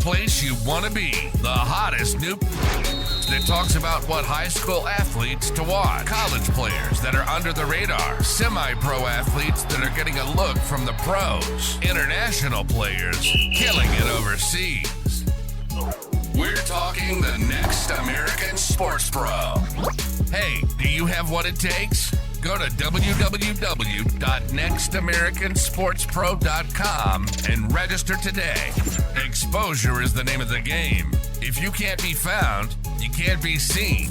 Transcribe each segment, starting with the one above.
place you want to be. The hottest new that talks about what high school athletes to watch, college players that are under the radar, semi-pro athletes that are getting a look from the pros, international players killing it overseas. We're talking the next American sports pro. Hey, do you have what it takes? Go to www.nextamericansportspro.com and register today. Exposure is the name of the game. If you can't be found, you can't be seen.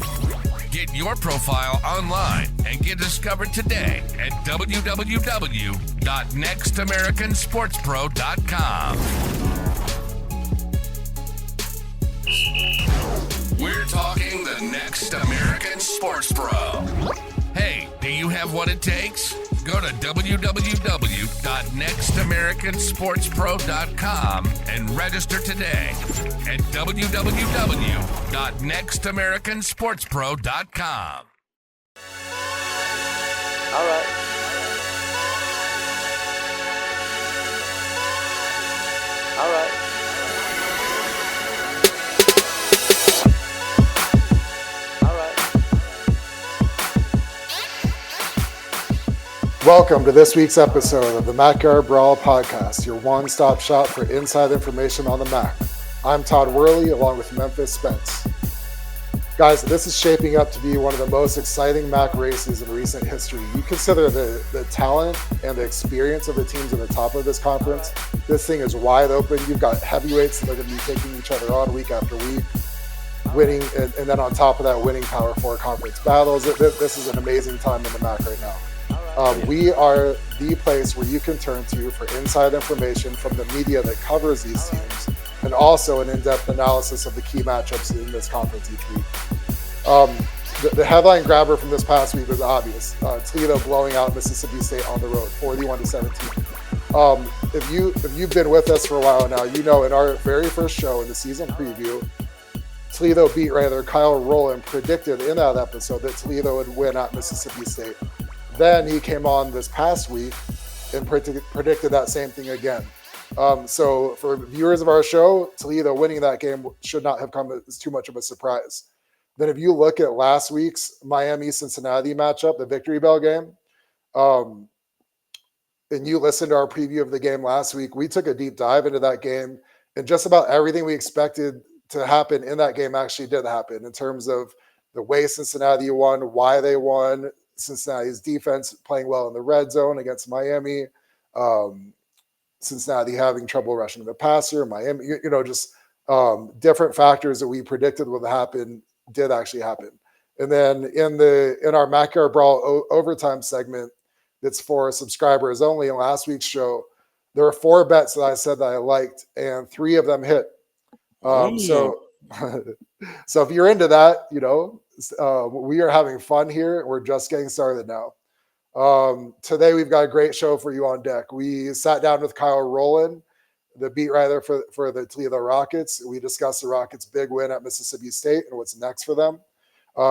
Get your profile online and get discovered today at www.nextamericansportspro.com. We're talking the next American sports pro. Hey, do you have what it takes? Go to www.nextamericansportspro.com and register today at www.nextamericansportspro.com. All right. All right. Welcome to this week's episode of the Yard Brawl podcast, your one-stop shop for inside information on the MAC. I'm Todd Worley, along with Memphis Spence. Guys, this is shaping up to be one of the most exciting MAC races in recent history. You consider the talent and the experience of the teams at the top of this conference. This thing is wide open. You've got heavyweights that are going to be taking each other on week after week, winning, and then on top of that, winning Power 4 conference battles. This is an amazing time in the MAC right now. We are the place where you can turn to for inside information from the media that covers these teams, and also an in-depth analysis of the key matchups in this conference each week. The headline grabber from this past week was obvious. Toledo blowing out Mississippi State on the road, 41-17. If you've been with us for a while now, you know in our very first show in the season preview, Toledo beat writer Kyle Rowland predicted in that episode that Toledo would win at Mississippi State. Then he came on this past week and predicted that same thing again. So for viewers of our show, Toledo winning that game should not have come as too much of a surprise. Then if you look at last week's Miami-Cincinnati matchup, the Victory Bell game, and you listened to our preview of the game last week, we took a deep dive into that game, and just about everything we expected to happen in that game actually did happen in terms of the way Cincinnati won, why they won, Cincinnati's defense playing well in the red zone against Miami, Cincinnati having trouble rushing the passer, Miami, just different factors that we predicted would happen did actually happen. And then in our Yard Brawl overtime segment that's for subscribers only in last week's show, there were 4 bets that I said that I liked, and 3 of them hit. So if you're into that, we are having fun here. We're just getting started now. Today, we've got a great show for you on deck. We sat down with Kyle Rowland, the beat writer for the Toledo Rockets. We discussed the Rockets' big win at Mississippi State and what's next for them.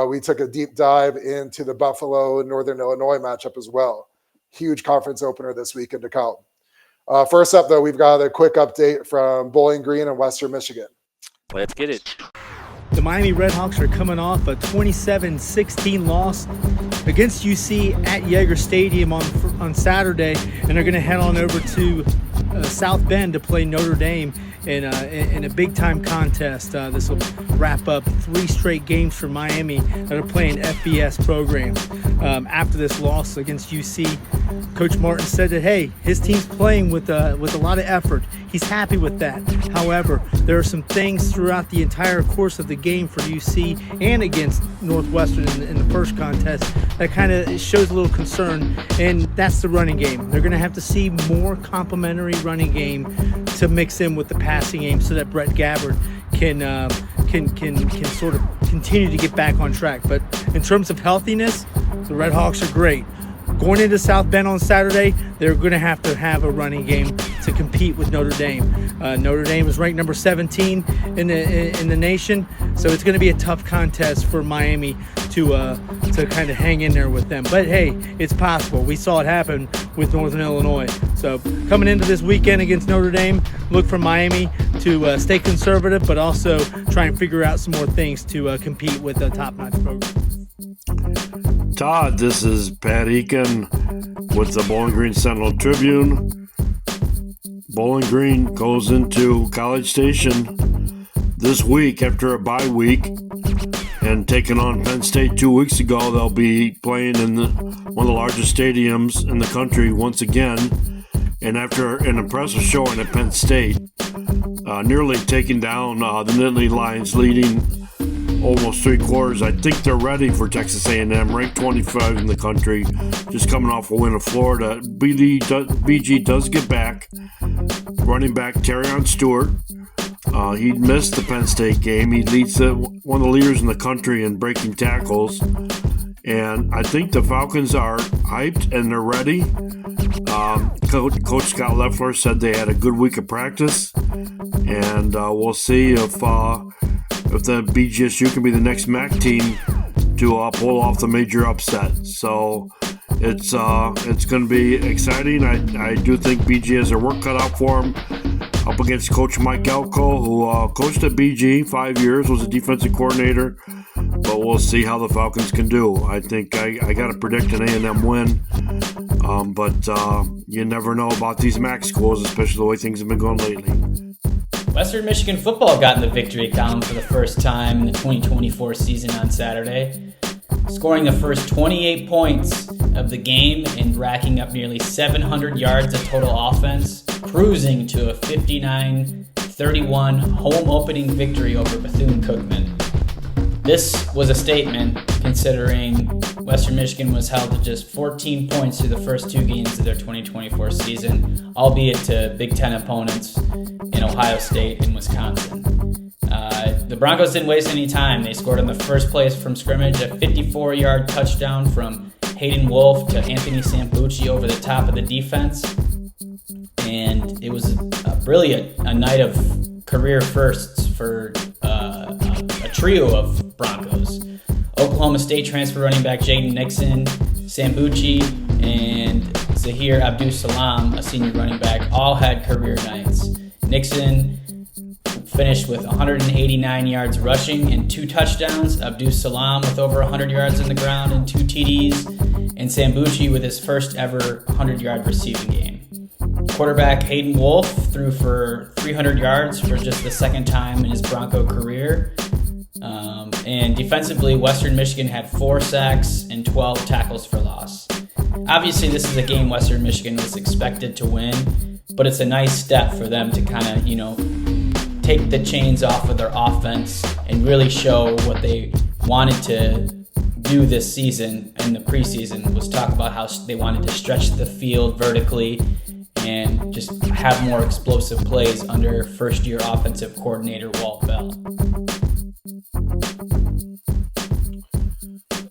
We took a deep dive into the Buffalo and Northern Illinois matchup as well. Huge conference opener this weekend to come. First up, though, we've got a quick update from Bowling Green and Western Michigan. Let's get it. The Miami Redhawks are coming off a 27-16 loss against UC at Yeager Stadium on Saturday, and they're going to head on over to South Bend to play Notre Dame in a big-time contest. This will wrap up 3 straight games for Miami that are playing FBS programs. After this loss against UC, Coach Martin said that, hey, his team's playing with a lot of effort. He's happy with that. However, there are some things throughout the entire course of the game for UC and against Northwestern in the first contest that kind of shows a little concern, and that's the running game. They're going to have to see more complementary running game to mix in with the passing game so that Brett Gabbard can sort of continue to get back on track. But in terms of healthiness, the Redhawks are great. Going into South Bend on Saturday, they're going to have a running game to compete with Notre Dame. Notre Dame is ranked number 17 in the nation, so it's going to be a tough contest for Miami to kind of hang in there with them. But hey, it's possible. We saw it happen with Northern Illinois. So coming into this weekend against Notre Dame, look for Miami to stay conservative, but also try and figure out some more things to compete with the top-notch program. Todd, this is Pat Eakin with the Bowling Green Sentinel Tribune. Bowling Green goes into College Station this week after a bye week and taking on Penn State 2 weeks ago. They'll be playing in one of the largest stadiums in the country once again. And after an impressive showing at Penn State, nearly taking down the Nittany Lions, leading almost 3/4. I think they're ready for Texas A&M, ranked 25 in the country, just coming off a win of Florida. BG does get back. Running back Terrion Stewart. He missed the Penn State game. He leads one of the leaders in the country in breaking tackles. And I think the Falcons are hyped and they're ready. Coach Scott Leffler said they had a good week of practice. And we'll see if the BGSU can be the next MAC team to pull off the major upset. So it's going to be exciting. I do think BG has their work cut out for him up against Coach Mike Elko, who coached at BG 5 years, was a defensive coordinator. But we'll see how the Falcons can do. I think I got to predict an A&M win. But you never know about these MAC schools, especially the way things have been going lately. Western Michigan football got in the victory column for the first time in the 2024 season on Saturday, scoring the first 28 points of the game and racking up nearly 700 yards of total offense, cruising to a 59-31 home opening victory over Bethune-Cookman. This was a statement considering Western Michigan was held to just 14 points through the first 2 games of their 2024 season, albeit to Big Ten opponents in Ohio State and Wisconsin. The Broncos didn't waste any time. They scored on the first play from scrimmage, a 54-yard touchdown from Hayden Wolf to Anthony Sambucci over the top of the defense. And it was really a night of career firsts for a trio of Broncos. Oklahoma State transfer running back Jaden Nixon, Sambucci, and Zahir Abdus-Salam, a senior running back, all had career nights. Nixon finished with 189 yards rushing and 2 touchdowns. Abdus-Salam with over 100 yards on the ground and 2 TDs. And Sambucci with his first ever 100-yard receiving game. Quarterback Hayden Wolf threw for 300 yards for just the second time in his Bronco career. And defensively, Western Michigan had 4 sacks and 12 tackles for loss. Obviously, this is a game Western Michigan was expected to win, but it's a nice step for them to kind of, take the chains off of their offense and really show what they wanted to do this season in the preseason, was talk about how they wanted to stretch the field vertically and just have more explosive plays under first-year offensive coordinator Walt Bell.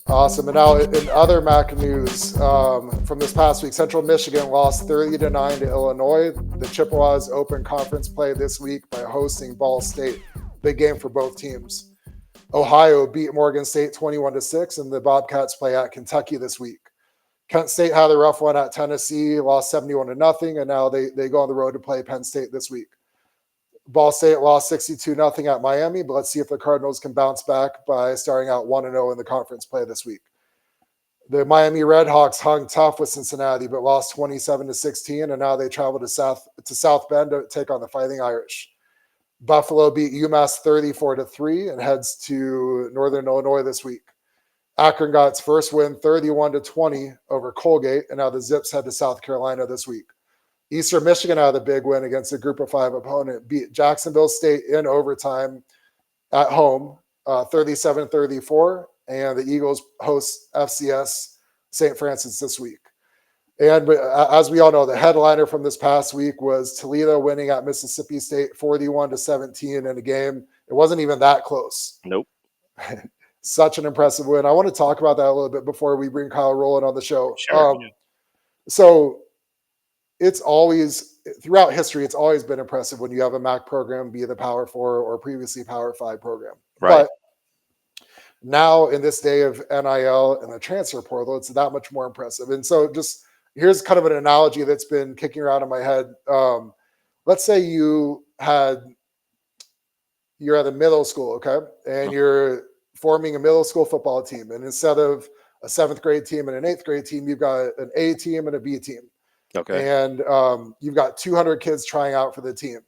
Awesome. And now in other MAC news from this past week, Central Michigan lost 30-9 to Illinois. The Chippewas open conference play this week by hosting Ball State. Big game for both teams. Ohio beat Morgan State 21-6, and the Bobcats play at Kentucky this week. Kent State had a rough one at Tennessee, lost 71-0, and now they go on the road to play Penn State this week. Ball State lost 62-0 at Miami, but let's see if the Cardinals can bounce back by starting out 1-0 in the conference play this week. The Miami Redhawks hung tough with Cincinnati, but lost 27-16, and now they travel to South Bend to take on the Fighting Irish. Buffalo beat UMass 34-3 and heads to Northern Illinois this week. Akron got its first win 31-20 over Colgate, and now the Zips head to South Carolina this week. Eastern Michigan had a big win against a Group of 5 opponent, beat Jacksonville State in overtime at home, 37-34, and the Eagles host FCS St. Francis this week. And as we all know, the headliner from this past week was Toledo winning at Mississippi State 41-17 in a game. It wasn't even that close. Nope. Such an impressive win. I want to talk about that a little bit before we bring Kyle Rowland on the show. Sure. So it's always, throughout history, it's always been impressive when you have a MAC program be the Power 4 or previously Power 5 program. Right. But now in this day of NIL and the transfer portal, it's that much more impressive. And so just here's kind of an analogy that's been kicking around in my head. Let's say you had you're at a middle school, okay, and you're forming a middle school football team, and instead of a 7th grade team and an 8th grade team, you've got an A team and a B team. Okay. And you've got 200 kids trying out for the team.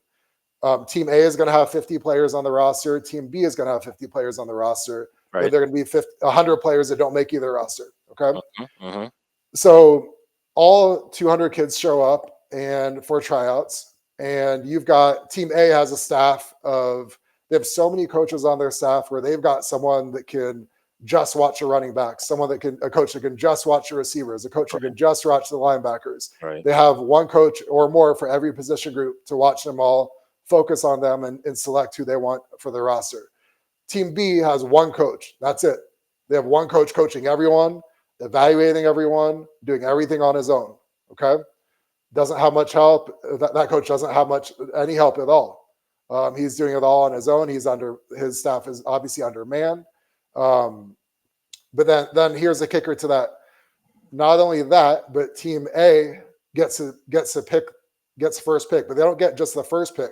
Team A is going to have 50 players on the roster. Team B is going to have 50 players on the roster. Right. But they're going to be 100 players that don't make either roster. Okay. Mm-hmm. So all 200 kids show up and for tryouts, and you've got Team A has a staff of, they have so many coaches on their staff where they've got someone that can just watch the running backs, a coach that can just watch the receivers, a coach who can just watch the linebackers. Right. They have one coach or more for every position group to watch them all, focus on them, and select who they want for their roster. Team B has one coach. That's it. They have one coach coaching everyone, evaluating everyone, doing everything on his own. Okay. Doesn't have much help. That coach doesn't have any help at all. He's doing it all on his own. His staff is obviously undermanned. But then here's the kicker to that. Not only that, but Team A gets first pick, but they don't get just the first pick.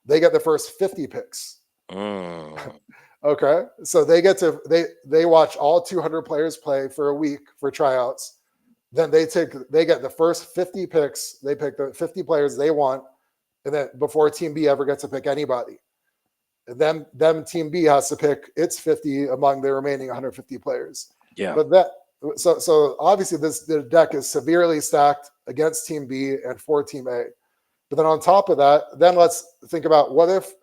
They get the first 50 picks. Okay, so they watch all 200 players play for a week for tryouts. Then they get the first 50 picks. They pick the 50 players they want, and then before Team B ever gets to pick anybody. And then Team B has to pick its 50 among the remaining 150 players. Yeah. But so obviously the deck is severely stacked against Team B and for Team A. But then on top of that, then let's think about what if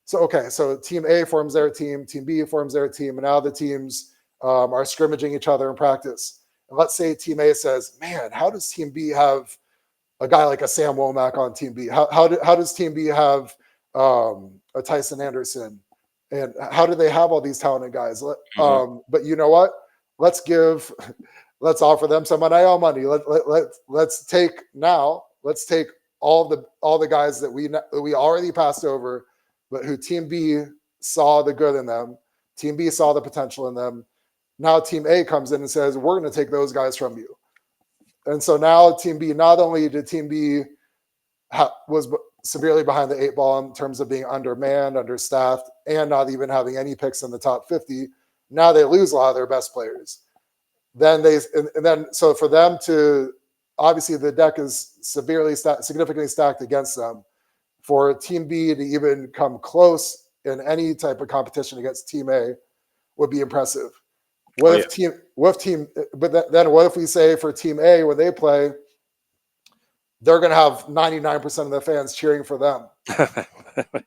so Team A forms their team, Team B forms their team, and now the teams are scrimmaging each other in practice. And let's say Team A says, "Man, how does Team B have a guy like a Sam Womack on Team B? How does Team B have a Tyson Anderson? And how do they have all these talented guys? But you know what? Let's offer them some NIL money. Let's take all the guys that we already passed over, but who Team B saw the good in them. Team B saw the potential in them. Now Team A comes in and says, we're going to take those guys from you. And so now Team B, not only did Team B was severely behind the 8 ball in terms of being undermanned, understaffed, and not even having any picks in the top 50, now they lose a lot of their best players. So for them to, obviously the deck is significantly stacked against them. For Team B to even come close in any type of competition against Team A would be impressive. What if we say for Team A, when they play, they're going to have 99% of the fans cheering for them.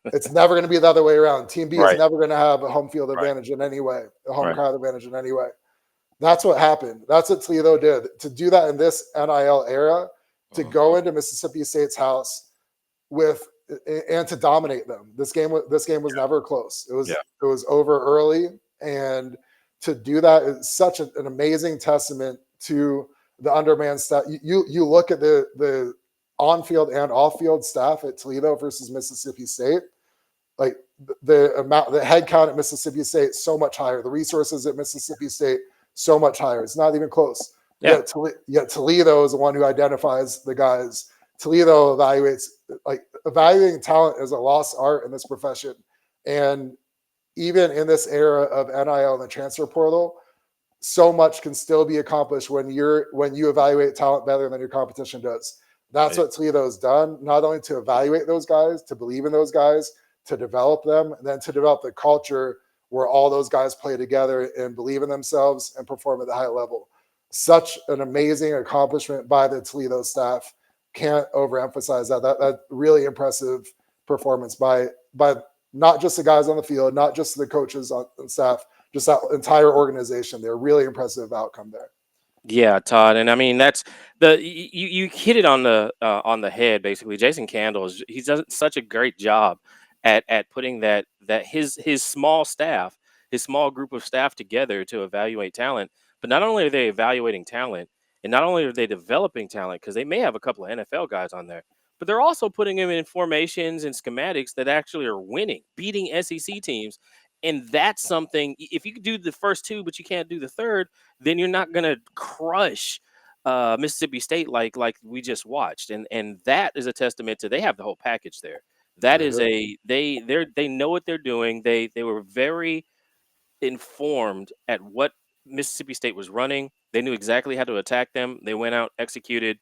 It's never going to be the other way around. Team B is never going to have a home field advantage in any way, a home crowd advantage in any way. That's what happened. That's what Toledo did. To do that in this NIL era, to go into Mississippi State's house and to dominate them. This game was never close. It was over early, and to do that is such an amazing testament to the undermanned staff. You look at the on-field and off-field staff at Toledo versus Mississippi State, like the head count at Mississippi State is so much higher. The resources at Mississippi State so much higher. It's not even close. Yeah. Yet Toledo is the one who identifies the guys. Toledo evaluating talent is a lost art in this profession. And even in this era of NIL and the transfer portal, so much can still be accomplished when you evaluate talent better than your competition does. That's what Toledo has done, not only to evaluate those guys, to believe in those guys, to develop them, and then to develop the culture where all those guys play together and believe in themselves and perform at the high level. Such an amazing accomplishment by the Toledo staff. Can't overemphasize that. That really impressive performance by not just the guys on the field, not just the coaches on staff, just that entire organization. They're really impressive outcome there. Yeah, Todd, and I mean that's you hit it on the head. Basically, Jason Candle he's done such a great job at putting that his small staff, his small group of staff together to evaluate talent. But not only are they evaluating talent, and not only are they developing talent, because they may have a couple of NFL guys on there, but they're also putting them in formations and schematics that actually are beating SEC teams. And that's something, if you could do the first two, but you can't do the third, then you're not going to crush Mississippi State like we just watched. And that is a testament to they have the whole package there. That is they know what they're doing. They were very informed at what Mississippi State was running. They knew exactly how to attack them. They went out, executed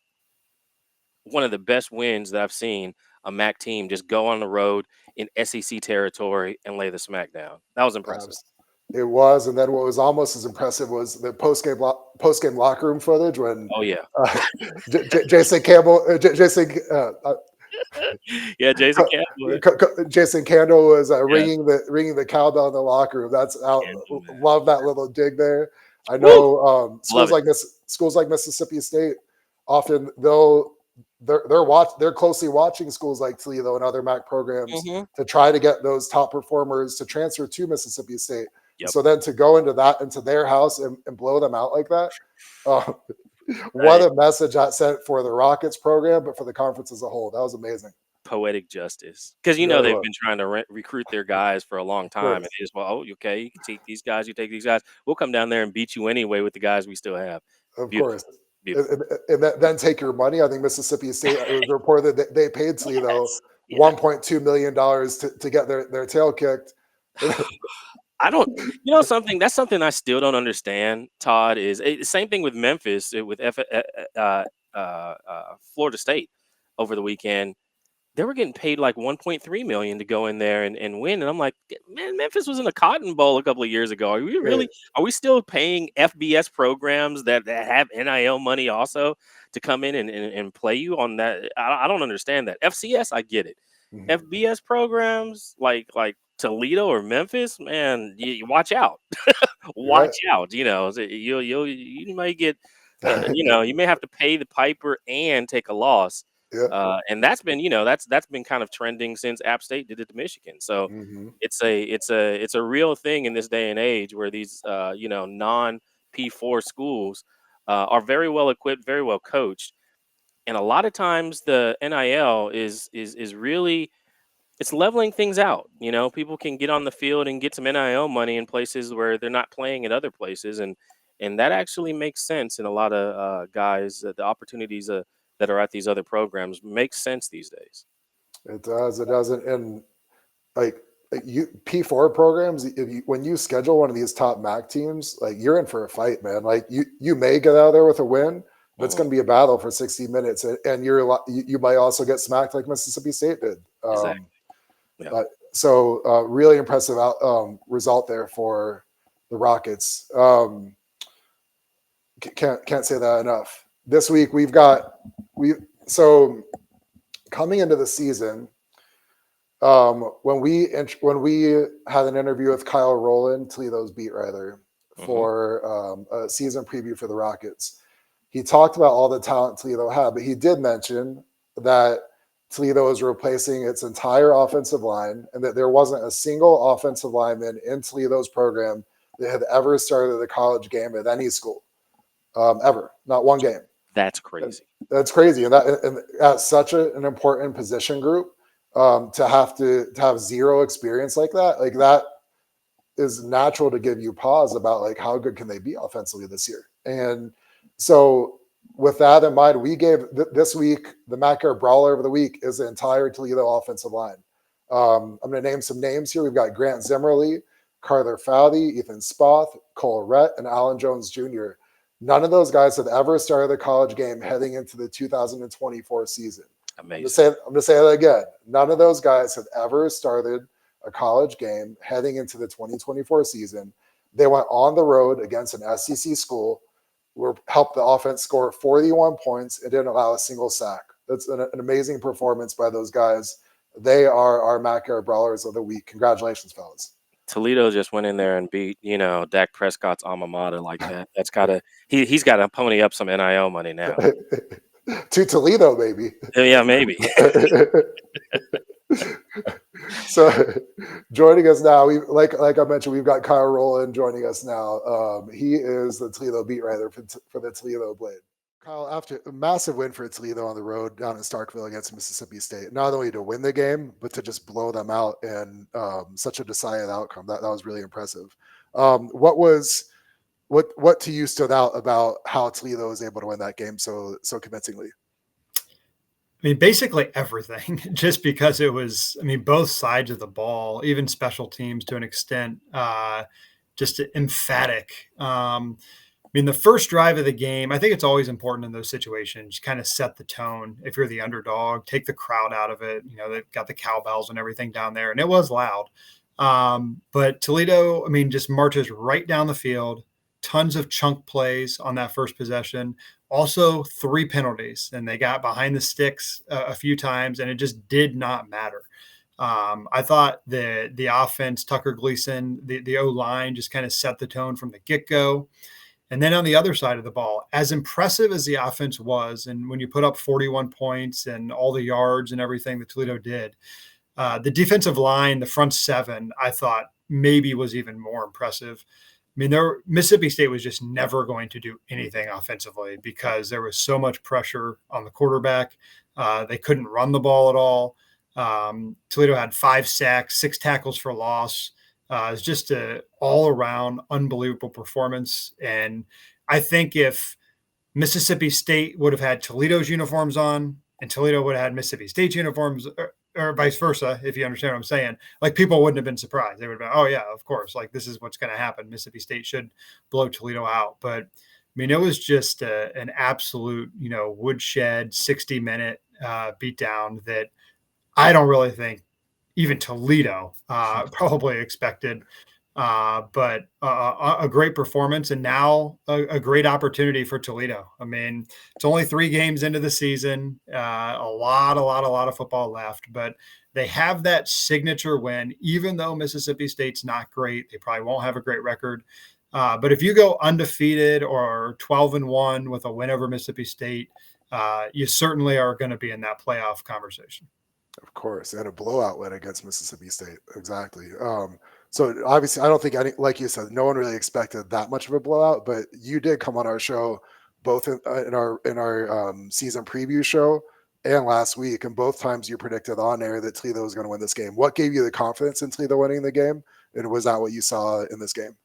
one of the best wins that I've seen a MAC team just go on the road in SEC territory and lay the smack down. That was impressive. It was, and then what was almost as impressive was the post-game locker room footage when Oh yeah, Jason Campbell, Jason Campbell. Jason Candle was ringing the cowbell in the locker room. That's out. Love that little dig there. I know schools like Mississippi State often they're closely watching schools like Toledo and other MAC programs to try to get those top performers to transfer to Mississippi State. Yep. So then to go into their house and blow them out like that, what a message that sent for the Rockets program, but for the conference as a whole. That was amazing. Poetic justice, because they've been trying to recruit their guys for a long time, and they just okay, you can take these guys, you take these guys, we'll come down there and beat you anyway with the guys we still have. Of course. And then take your money. I think Mississippi State, it was reported that they paid Toledo $1.2 million to get their tail kicked. I don't, something that's something I still don't understand, Todd, is same thing with Memphis, with Florida State over the weekend. They were getting paid like $1.3 million to go in there and win. And I'm like, man, Memphis was in a Cotton Bowl a couple of years ago. Are we still paying FBS programs that have NIL money also to come in and play you on that? I don't understand that. FCS, I get it. FBS programs like Toledo or Memphis, man, you watch out. Watch out. You might get, you may have to pay the piper and take a loss. Yeah. And that's been, that's been kind of trending since App State did it to Michigan. So it's a real thing in this day and age where these, non P4 schools are very well equipped, very well coached. And a lot of times the NIL is really, it's leveling things out. People can get on the field and get some NIL money in places where they're not playing at other places. And that actually makes sense in a lot of guys, the opportunities that are at these other programs makes sense these days. It does. It doesn't. And P4 programs, when you schedule one of these top MAC teams, you're in for a fight, man. You may get out of there with a win, but it's going to be a battle for 60 minutes, and you might also get smacked like Mississippi State did. Exactly. Yeah. So really impressive result there for the Rockets. Can't say that enough. This week so coming into the season, when we had an interview with Kyle Rowland, Toledo's beat writer, for a season preview for the Rockets, he talked about all the talent Toledo had, but he did mention that Toledo is replacing its entire offensive line and that there wasn't a single offensive lineman in Toledo's program that had ever started a college game at any school, ever, not one game. That's crazy. That's crazy, and that's such an important position group to have zero experience like that is natural to give you pause about how good can they be offensively this year. And so with that in mind, we gave this week the MAC Yard Brawler of the week is the entire Toledo offensive line. I'm going to name some names here. We've got Grant Zimmerly, Carter Fowdy, Ethan Spoth, Cole Rett, and Alan Jones Jr. None of those guys have ever started a college game heading into the 2024 season. Amazing. I'm going to say that again. None of those guys have ever started a college game heading into the 2024 season. They went on the road against an SEC school, helped the offense score 41 points, and didn't allow a single sack. That's an amazing performance by those guys. They are our MAC Yard Brawlers of the week. Congratulations, fellas. Toledo just went in there and beat, Dak Prescott's alma mater like that. That's he's got to pony up some NIL money now. To Toledo, baby. Yeah, maybe. So joining us now, like I mentioned, we've got Kyle Rowland joining us now. He is the Toledo beat writer for the Toledo Blade. Kyle, after a massive win for Toledo on the road down in Starkville against Mississippi State, not only to win the game, but to just blow them out and such a decided outcome. That was really impressive. What to you stood out about how Toledo was able to win that game so convincingly? mean, basically everything, just because it was, I mean, both sides of the ball, even special teams to an extent, just emphatic. I mean, the first drive of the game, I think it's always important in those situations, kind of set the tone. If you're the underdog, take the crowd out of it. You know, they've got the cowbells and everything down there, and it was loud. But Toledo, I mean, just marches right down the field, tons of chunk plays on that first possession. Also, 3 penalties, and they got behind the sticks a few times, and it just did not matter. I thought the offense, Tucker Gleason, the O-line just kind of set the tone from the get-go. And then on the other side of the ball, as impressive as the offense was, and when you put up 41 points and all the yards and everything that Toledo did, the defensive line, the front 7, I thought maybe was even more impressive. I mean, Mississippi State was just never going to do anything offensively because there was so much pressure on the quarterback. They couldn't run the ball at all. Toledo had 5 sacks, 6 tackles for loss. It's just an all-around unbelievable performance. And I think if Mississippi State would have had Toledo's uniforms on and Toledo would have had Mississippi State's uniforms, or vice versa, if you understand what I'm saying, like, people wouldn't have been surprised. They would have been, oh yeah, of course, like, this is what's going to happen. Mississippi State should blow Toledo out. But I mean, it was just an absolute, woodshed 60-minute beatdown that I don't really think even Toledo probably expected. But a great performance, and now a great opportunity for Toledo. I mean, it's only 3 games into the season, a lot of football left, but they have that signature win. Even though Mississippi State's not great, they probably won't have a great record. But if you go undefeated or 12-1 with a win over Mississippi State, you certainly are going to be in that playoff conversation. Of course, and a blowout win against Mississippi State. Exactly. So obviously, I don't think like you said, no one really expected that much of a blowout. But you did come on our show, both in our season preview show and last week, and both times you predicted on air that Toledo was going to win this game. What gave you the confidence in Toledo winning the game, and was that what you saw in this game?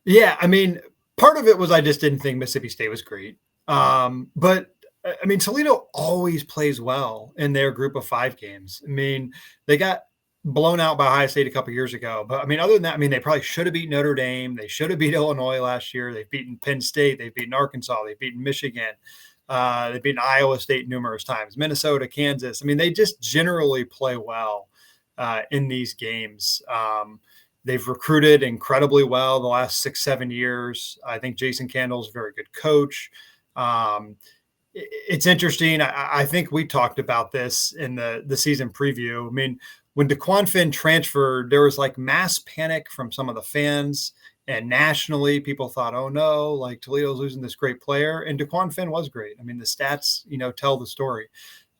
Yeah, I mean, part of it was I just didn't think Mississippi State was great, but I mean, Toledo always plays well in their group of 5 games. I mean, they got blown out by Ohio State a couple years ago. But I mean, other than that, I mean, they probably should have beaten Notre Dame. They should have beat Illinois last year. They've beaten Penn State. They've beaten Arkansas. They've beaten Michigan. They've beaten Iowa State numerous times, Minnesota, Kansas. I mean, they just generally play well in these games. They've recruited incredibly well the last 6-7 years. I think Jason Candle's a very good coach. It's interesting. I think we talked about this in the season preview. I mean, when DeQuan Finn transferred, there was like mass panic from some of the fans, and nationally people thought, oh no, like, Toledo's losing this great player. And DeQuan Finn was great. I mean, the stats, tell the story.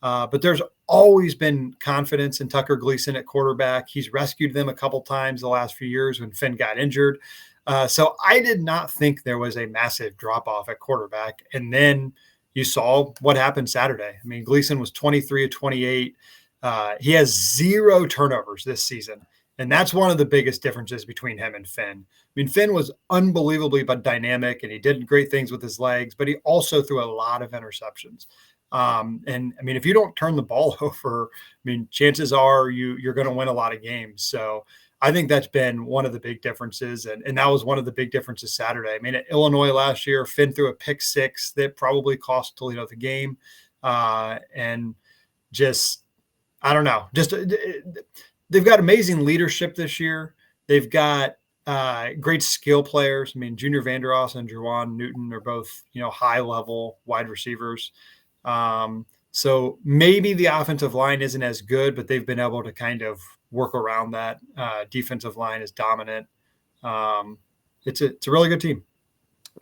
But there's always been confidence in Tucker Gleason at quarterback. He's rescued them a couple times the last few years when Finn got injured. So I did not think there was a massive drop off at quarterback. And then you saw what happened Saturday. I mean, Gleason was 23 of 28. He has 0 turnovers this season. And that's one of the biggest differences between him and Finn. I mean, Finn was unbelievably dynamic, and he did great things with his legs, but he also threw a lot of interceptions. And I mean, if you don't turn the ball over, I mean, chances are you're going to win a lot of games. So I think that's been one of the big differences. And that was one of the big differences Saturday. I mean, at Illinois last year, Finn threw a pick 6 that probably cost Toledo the game. And just, I don't know, just they've got amazing leadership this year. They've got great skill players. I mean, Junior Vandeross and Juwan Newton are both, high level wide receivers. So maybe the offensive line isn't as good, but they've been able to kind of work around that. Defensive line is dominant. It's a really good team.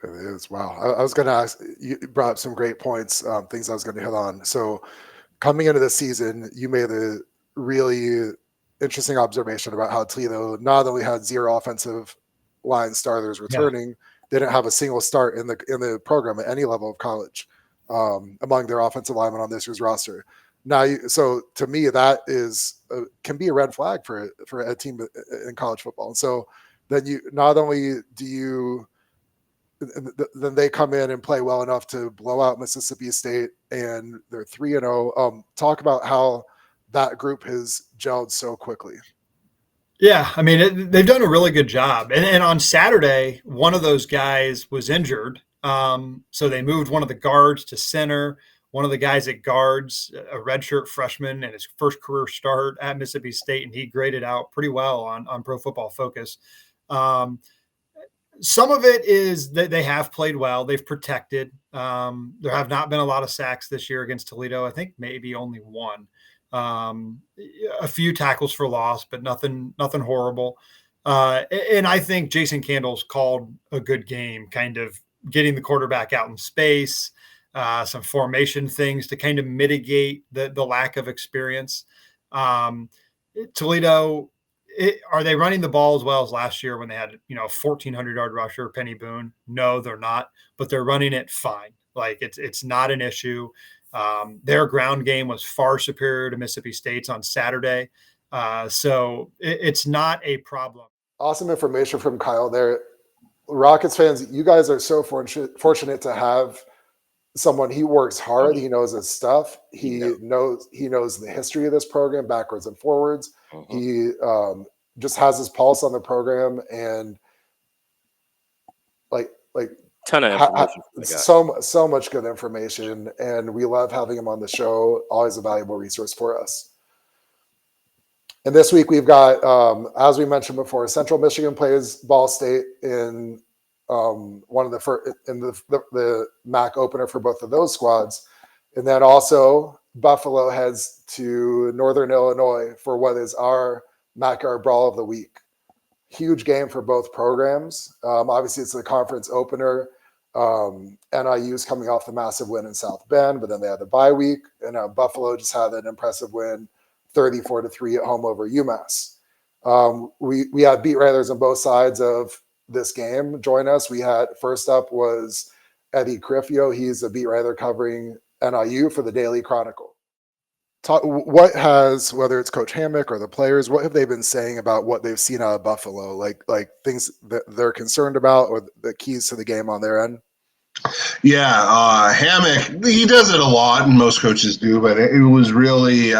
It is. Wow. I was going to ask, you brought up some great points, things I was going to hit on. So coming into the season, you made a really interesting observation about how Toledo not only had 0 offensive line starters returning, they didn't have a single start in the program at any level of college among their offensive linemen on this year's roster. Now, so to me, that can be a red flag for a team in college football. And so then you not only do you then they come in and play well enough to blow out Mississippi State, and they're 3-0. Talk about how that group has gelled so quickly. Yeah, I mean, they've done a really good job. And on Saturday, one of those guys was injured. So they moved one of the guards to center. One of the guys at guards, a redshirt freshman, and his first career start at Mississippi State, and he graded out pretty well on Pro Football Focus. Some of it is that they have played well. They've protected. There have not been a lot of sacks this year against Toledo. I think maybe only one. A few tackles for loss, but nothing horrible. And I think Jason Candle's called a good game, kind of getting the quarterback out in space, some formation things to kind of mitigate the lack of experience. Toledo, are they running the ball as well as last year when they had, a 1,400-yard rusher, Penny Boone? No, they're not, but they're running it fine. Like it's not an issue. Their ground game was far superior to Mississippi State's on Saturday. So it's not a problem. Awesome information from Kyle there. Rockets fans, you guys are so fortunate to have someone. He works hard. He knows his stuff. He knows the history of this program backwards and forwards. He just has his pulse on the program, and like ton of information. So much good information, and we love having him on the show. Always a valuable resource for us. And this week we've got, as we mentioned before, Central Michigan plays Ball State in one of the first in the MAC opener for both of those squads, and then also Buffalo heads to Northern Illinois for what is our MAC Yard Brawl of the week. Huge game for both programs. Obviously, it's the conference opener. NIU's coming off the massive win in South Bend, but then they had the bye week, and Buffalo just had an impressive win, 34-3 at home over UMass. We had beat writers on both sides of this game join us. We had, first up was Eddie Carifio. He's a beat writer covering NIU for the Daily Chronicle. What has, whether it's Coach Hammock or the players, what have they been saying about what they've seen out of Buffalo? Like things that they're concerned about, or the keys to the game on their end? Yeah, Hammock, he does it a lot, and most coaches do, but it was really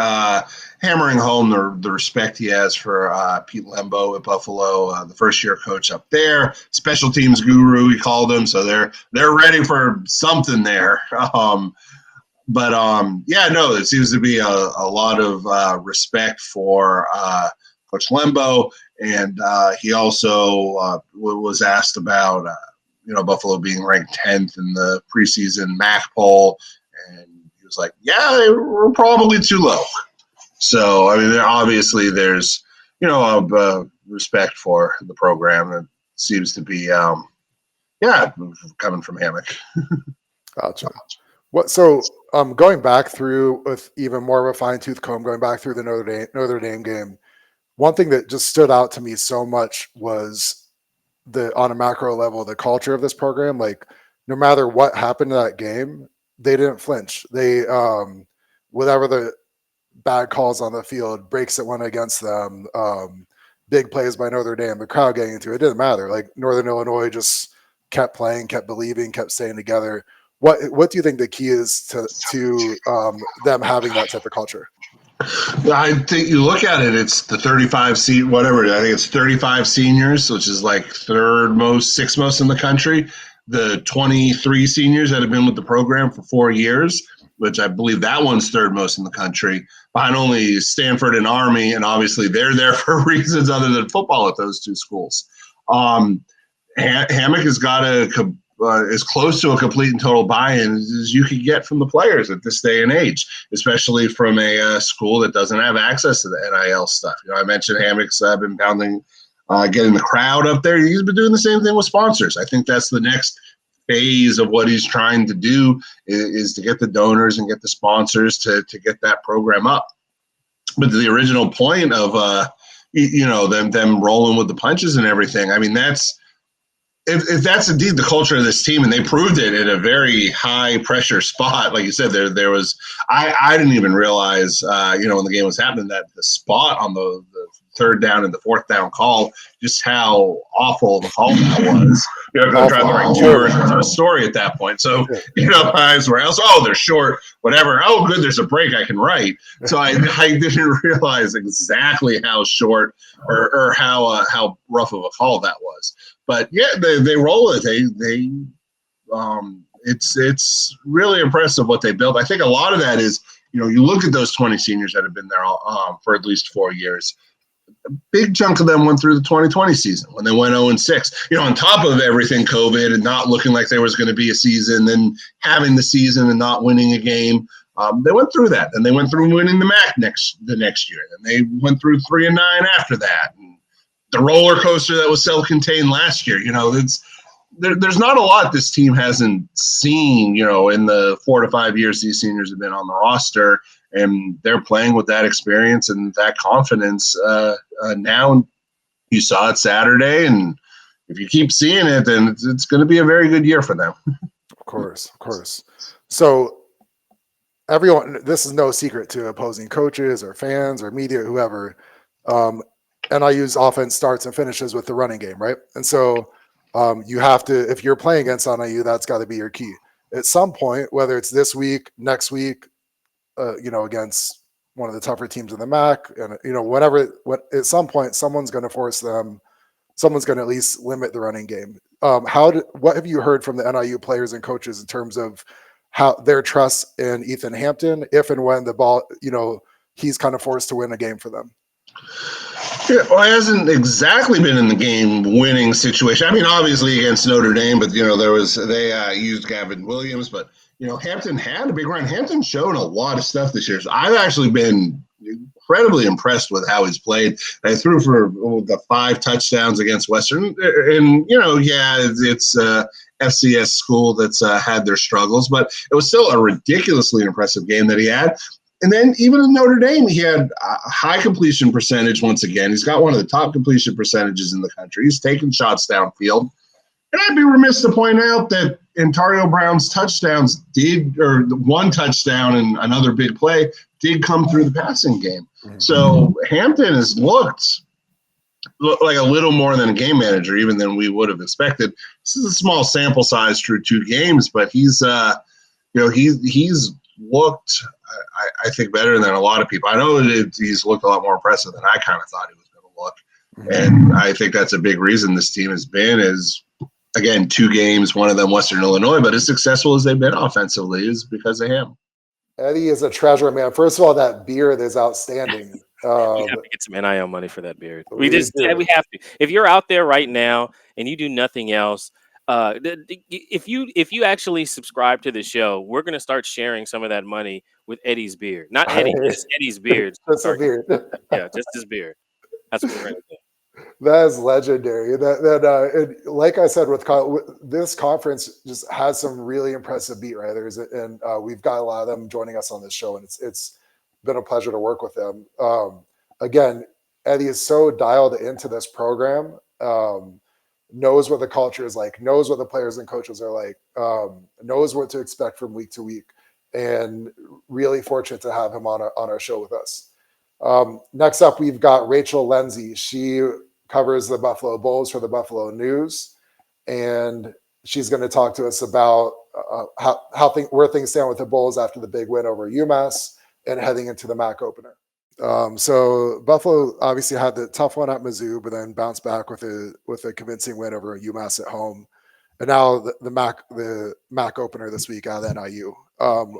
hammering home the respect he has for Pete Lembo at Buffalo, the first-year coach up there, special teams guru, he called him, so they're ready for something there. It seems to be a lot of respect for Coach Lembo, and he also was asked about Buffalo being ranked 10th in the preseason MAC poll, and he was like, "Yeah, we're probably too low." So I mean, obviously there's respect for the program. It seems to be coming from Hammock. Gotcha. So going back through with even more of a fine-tooth comb, going back through the Notre Dame game, one thing that just stood out to me so much was on a macro level, the culture of this program. Like, no matter what happened in that game, they didn't flinch. They, whatever the bad calls on the field, breaks that went against them, big plays by Notre Dame, the crowd getting into it, didn't matter. Like, Northern Illinois just kept playing, kept believing, kept staying together. What do you think the key is to them having that type of culture? I think you look at it, it's the 35 seat, whatever. I think it's 35 seniors, which is like third most, sixth most in the country. The 23 seniors that have been with the program for 4 years, which I believe that one's third most in the country, behind only Stanford and Army. And obviously they're there for reasons other than football at those two schools. Hammock has got as close to a complete and total buy-in as you could get from the players at this day and age, especially from a school that doesn't have access to the NIL stuff. I mentioned Hammock's been pounding, getting the crowd up there. He's been doing the same thing with sponsors. I think that's the next phase of what he's trying to do is to get the donors and get the sponsors to get that program up. But the original point of them rolling with the punches and everything, I mean, if that's indeed the culture of this team, and they proved it in a very high pressure spot, like you said, there was, I didn't even realize, when the game was happening, that the spot on the third down and the fourth down call, just how awful the call that was. I'm trying to bring two versions of a story at that point. So, my eyes were else. Oh, they're short, whatever. Oh, good, there's a break I can write. So I didn't realize exactly how short or how rough of a call that was. But yeah, they roll it. It's really impressive what they built. I think a lot of that is, you look at those 20 seniors that have been there for at least 4 years. A big chunk of them went through the 2020 season when they went 0-6. On top of everything, COVID and not looking like there was going to be a season, then having the season and not winning a game. They went through that, and they went through winning the MAC the next year, and they went through 3-9 after that. And the roller coaster that was self-contained last year. There's not a lot this team hasn't seen, in the 4 to 5 years these seniors have been on the roster, and they're playing with that experience and that confidence. Now you saw it Saturday, and if you keep seeing it, then it's going to be a very good year for them. Of course. So everyone, this is no secret to opposing coaches or fans or media, whoever. NIU's offense starts and finishes with the running game, right? And so you have to, if you're playing against NIU, that's got to be your key. At some point, whether it's this week, next week, against one of the tougher teams in the MAC, and at some point, someone's going to force them. Someone's going to at least limit the running game. What have you heard from the NIU players and coaches in terms of how their trust in Ethan Hampton, if and when the ball, he's kind of forced to win a game for them? Yeah, well, it hasn't exactly been in the game-winning situation. I mean, obviously against Notre Dame, but they used Gavin Williams, but Hampton had a big run. Hampton's shown a lot of stuff this year. So I've actually been incredibly impressed with how he's played. I threw for the 5 touchdowns against Western, and it's FCS school that's had their struggles, but it was still a ridiculously impressive game that he had. And then even in Notre Dame, he had a high completion percentage once again. He's got one of the top completion percentages in the country. He's taking shots downfield. And I'd be remiss to point out that Ontario Brown's touchdowns one touchdown and another big play did come through the passing game. Mm-hmm. So Hampton has looked like a little more than a game manager, even than we would have expected. This is a small sample size through 2 games, but he's looked, I think, better than a lot of people. I know he's looked a lot more impressive than I kind of thought he was going to look. Mm-hmm. And I think that's a big reason this team has been is, again, 2 games, one of them Western Illinois, but as successful as they've been offensively is because of him. Eddie is a treasure, man. First of all, that beard is outstanding. We have to get some NIL money for that beard. We have to. If you're out there right now and you do nothing else, if you actually subscribe to the show, we're going to start sharing some of that money with Eddie's beard. Not Eddie, just Eddie's beard. Just a beard. Yeah, just his beard. That's what we're going to do. That is legendary. Like I said, with Kyle, this conference just has some really impressive beat writers, and we've got a lot of them joining us on this show, and it's been a pleasure to work with them. Again, Eddie is so dialed into this program, knows what the culture is like, knows what the players and coaches are like, knows what to expect from week to week, and really fortunate to have him on our show with us. Next up, we've got Rachel Lenzi. She covers the Buffalo Bulls for the Buffalo News, and she's going to talk to us about where things stand with the Bulls after the big win over UMass and heading into the MAC opener. So Buffalo obviously had the tough one at Mizzou, but then bounced back with a convincing win over UMass at home, and now the MAC opener this week out of NIU.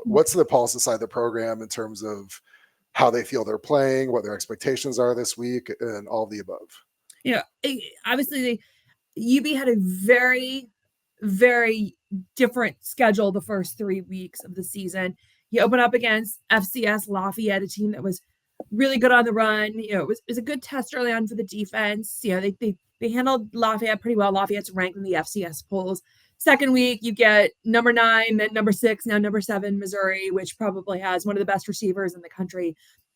What's the pulse inside the program in terms of how they feel they're playing, what their expectations are this week, and all of the above? Obviously, UB had a very, very different schedule the first 3 weeks of the season. You open up against FCS Lafayette, a team that was really good on the run. It was a good test early on for the defense. They handled Lafayette pretty well. Lafayette's ranked in the FCS polls. Second week, you get number 9, then number 6, now number 7, Missouri, which probably has one of the best receivers in the country,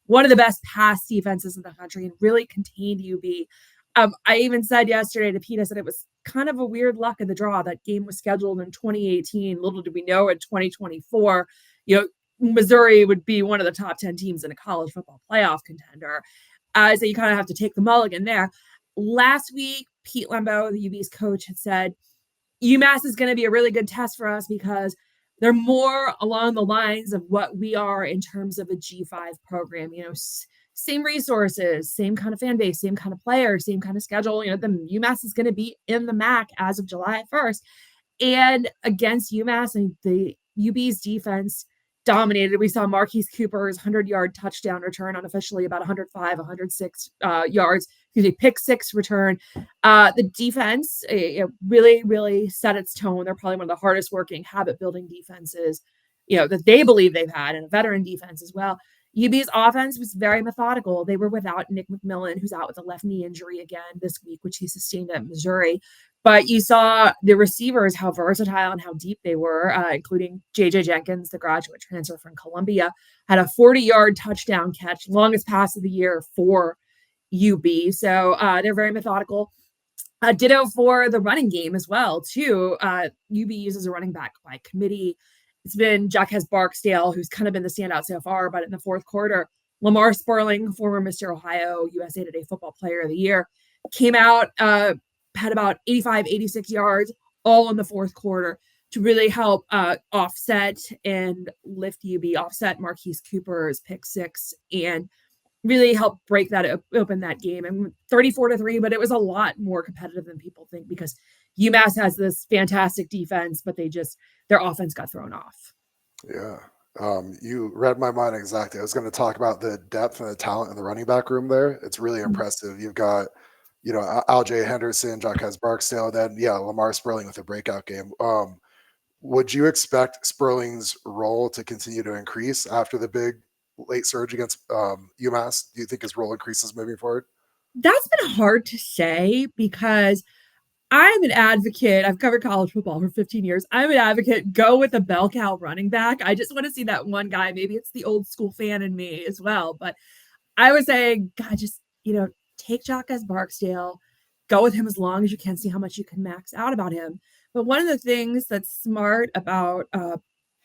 one of the best pass defenses in the country, and really contained UB. I even said yesterday to Pete, I said it was kind of a weird luck of the draw. That game was scheduled in 2018. Little did we know in 2024, Missouri would be one of the top 10 teams in a college football playoff contender. So you kind of have to take the mulligan there. Last week, Pete Lembo, the UB's coach, had said, UMass is going to be a really good test for us because they're more along the lines of what we are in terms of a G5 program. Same resources, same kind of fan base, same kind of player, same kind of schedule. The UMass is going to be in the MAC as of July 1st. And against UMass, and the UB's defense dominated. We saw Marquise Cooper's 100-yard touchdown return, unofficially about 105, 106 yards. Pick six return. The defense really, really set its tone. They're probably one of the hardest working habit-building defenses, that they believe they've had, and a veteran defense as well. UB's offense was very methodical. They were without Nick McMillan, who's out with a left knee injury again this week, which he sustained at Missouri. But you saw the receivers, how versatile and how deep they were, including J.J. Jenkins, the graduate transfer from Columbia, had a 40-yard touchdown catch, longest pass of the year for UB. So they're very methodical. Ditto for the running game as well, too. UB uses a running back by committee. It's been Jaquez Barksdale, who's kind of been the standout so far, but in the fourth quarter, Lamar Sperling, former Mr. Ohio USA Today Football Player of the Year, came out, had about 85, 86 yards, all in the fourth quarter to really help offset and lift UB, offset Marquise Cooper's pick six, and really help break that open that game. And 34-3, but it was a lot more competitive than people think because UMass has this fantastic defense, but their offense got thrown off. Yeah. You read my mind exactly. I was going to talk about the depth and the talent in the running back room there. It's really impressive. You've got, Al-Jay Henderson, Jaquez Barksdale, then Lamar Sperling with a breakout game. Would you expect Sperling's role to continue to increase after the big late surge against UMass? Do you think his role increases moving forward? That's been hard to say because I'm an advocate. I've covered college football for 15 years. I'm an advocate. Go with the bell cow running back. I just want to see that one guy. Maybe it's the old school fan in me as well. But I was saying, God, just, take Jaquez Barksdale, go with him as long as you can, see how much you can max out about him. But one of the things that's smart about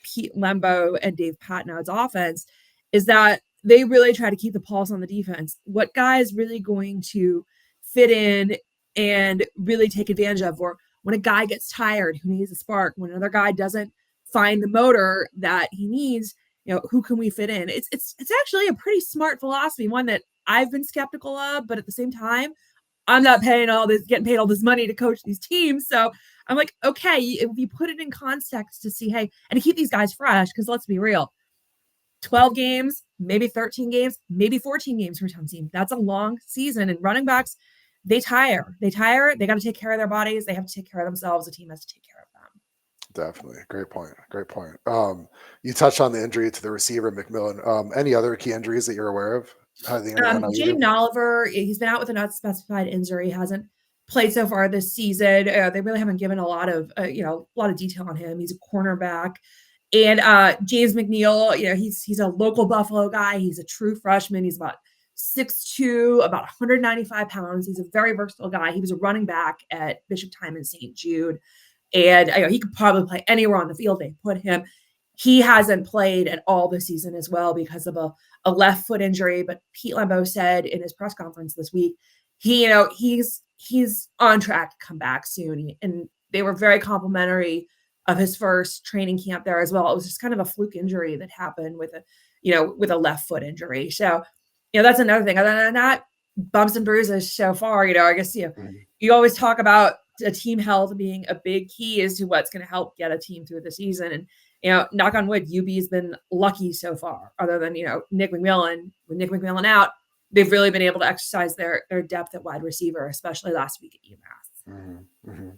Pete Lembo and Dave Patnod's offense is that they really try to keep the pulse on the defense. What guy is really going to fit in and really take advantage of, or when a guy gets tired, who needs a spark, when another guy doesn't find the motor that he needs, who can we fit in? It's actually a pretty smart philosophy, one that I've been skeptical of, but at the same time, I'm not getting paid all this money to coach these teams. So I'm like, okay, if you put it in context to see, hey, and to keep these guys fresh, because let's be real, 12 games, maybe 13 games, maybe 14 games for some team. That's a long season. And running backs, they tire. They got to take care of their bodies. They have to take care of themselves. The team has to take care of them. Definitely. Great point. You touched on the injury to the receiver, McMillan. Any other key injuries that you're aware of? Jaden Oliver, he's been out with an unspecified injury, hasn't played so far this season. They really haven't given a lot of detail on him. He's a cornerback. And James McNeil, he's a local Buffalo guy. He's a true freshman. He's about 6'2", about 195 pounds. He's a very versatile guy. He was a running back at Bishop Timon St. Jude. And he could probably play anywhere on the field they put him. He hasn't played at all this season as well because of a left foot injury. But Pete Lembo said in his press conference this week, he's on track to come back soon. And they were very complimentary of his first training camp there as well. It was just kind of a fluke injury that happened with a left foot injury. So, that's another thing. Other than that, bumps and bruises so far. I guess you always talk about a team health being a big key as to what's going to help get a team through the season. And knock on wood, UB's been lucky so far. Other than Nick McMillan, with Nick McMillan out, they've really been able to exercise their depth at wide receiver, especially last week at UMass.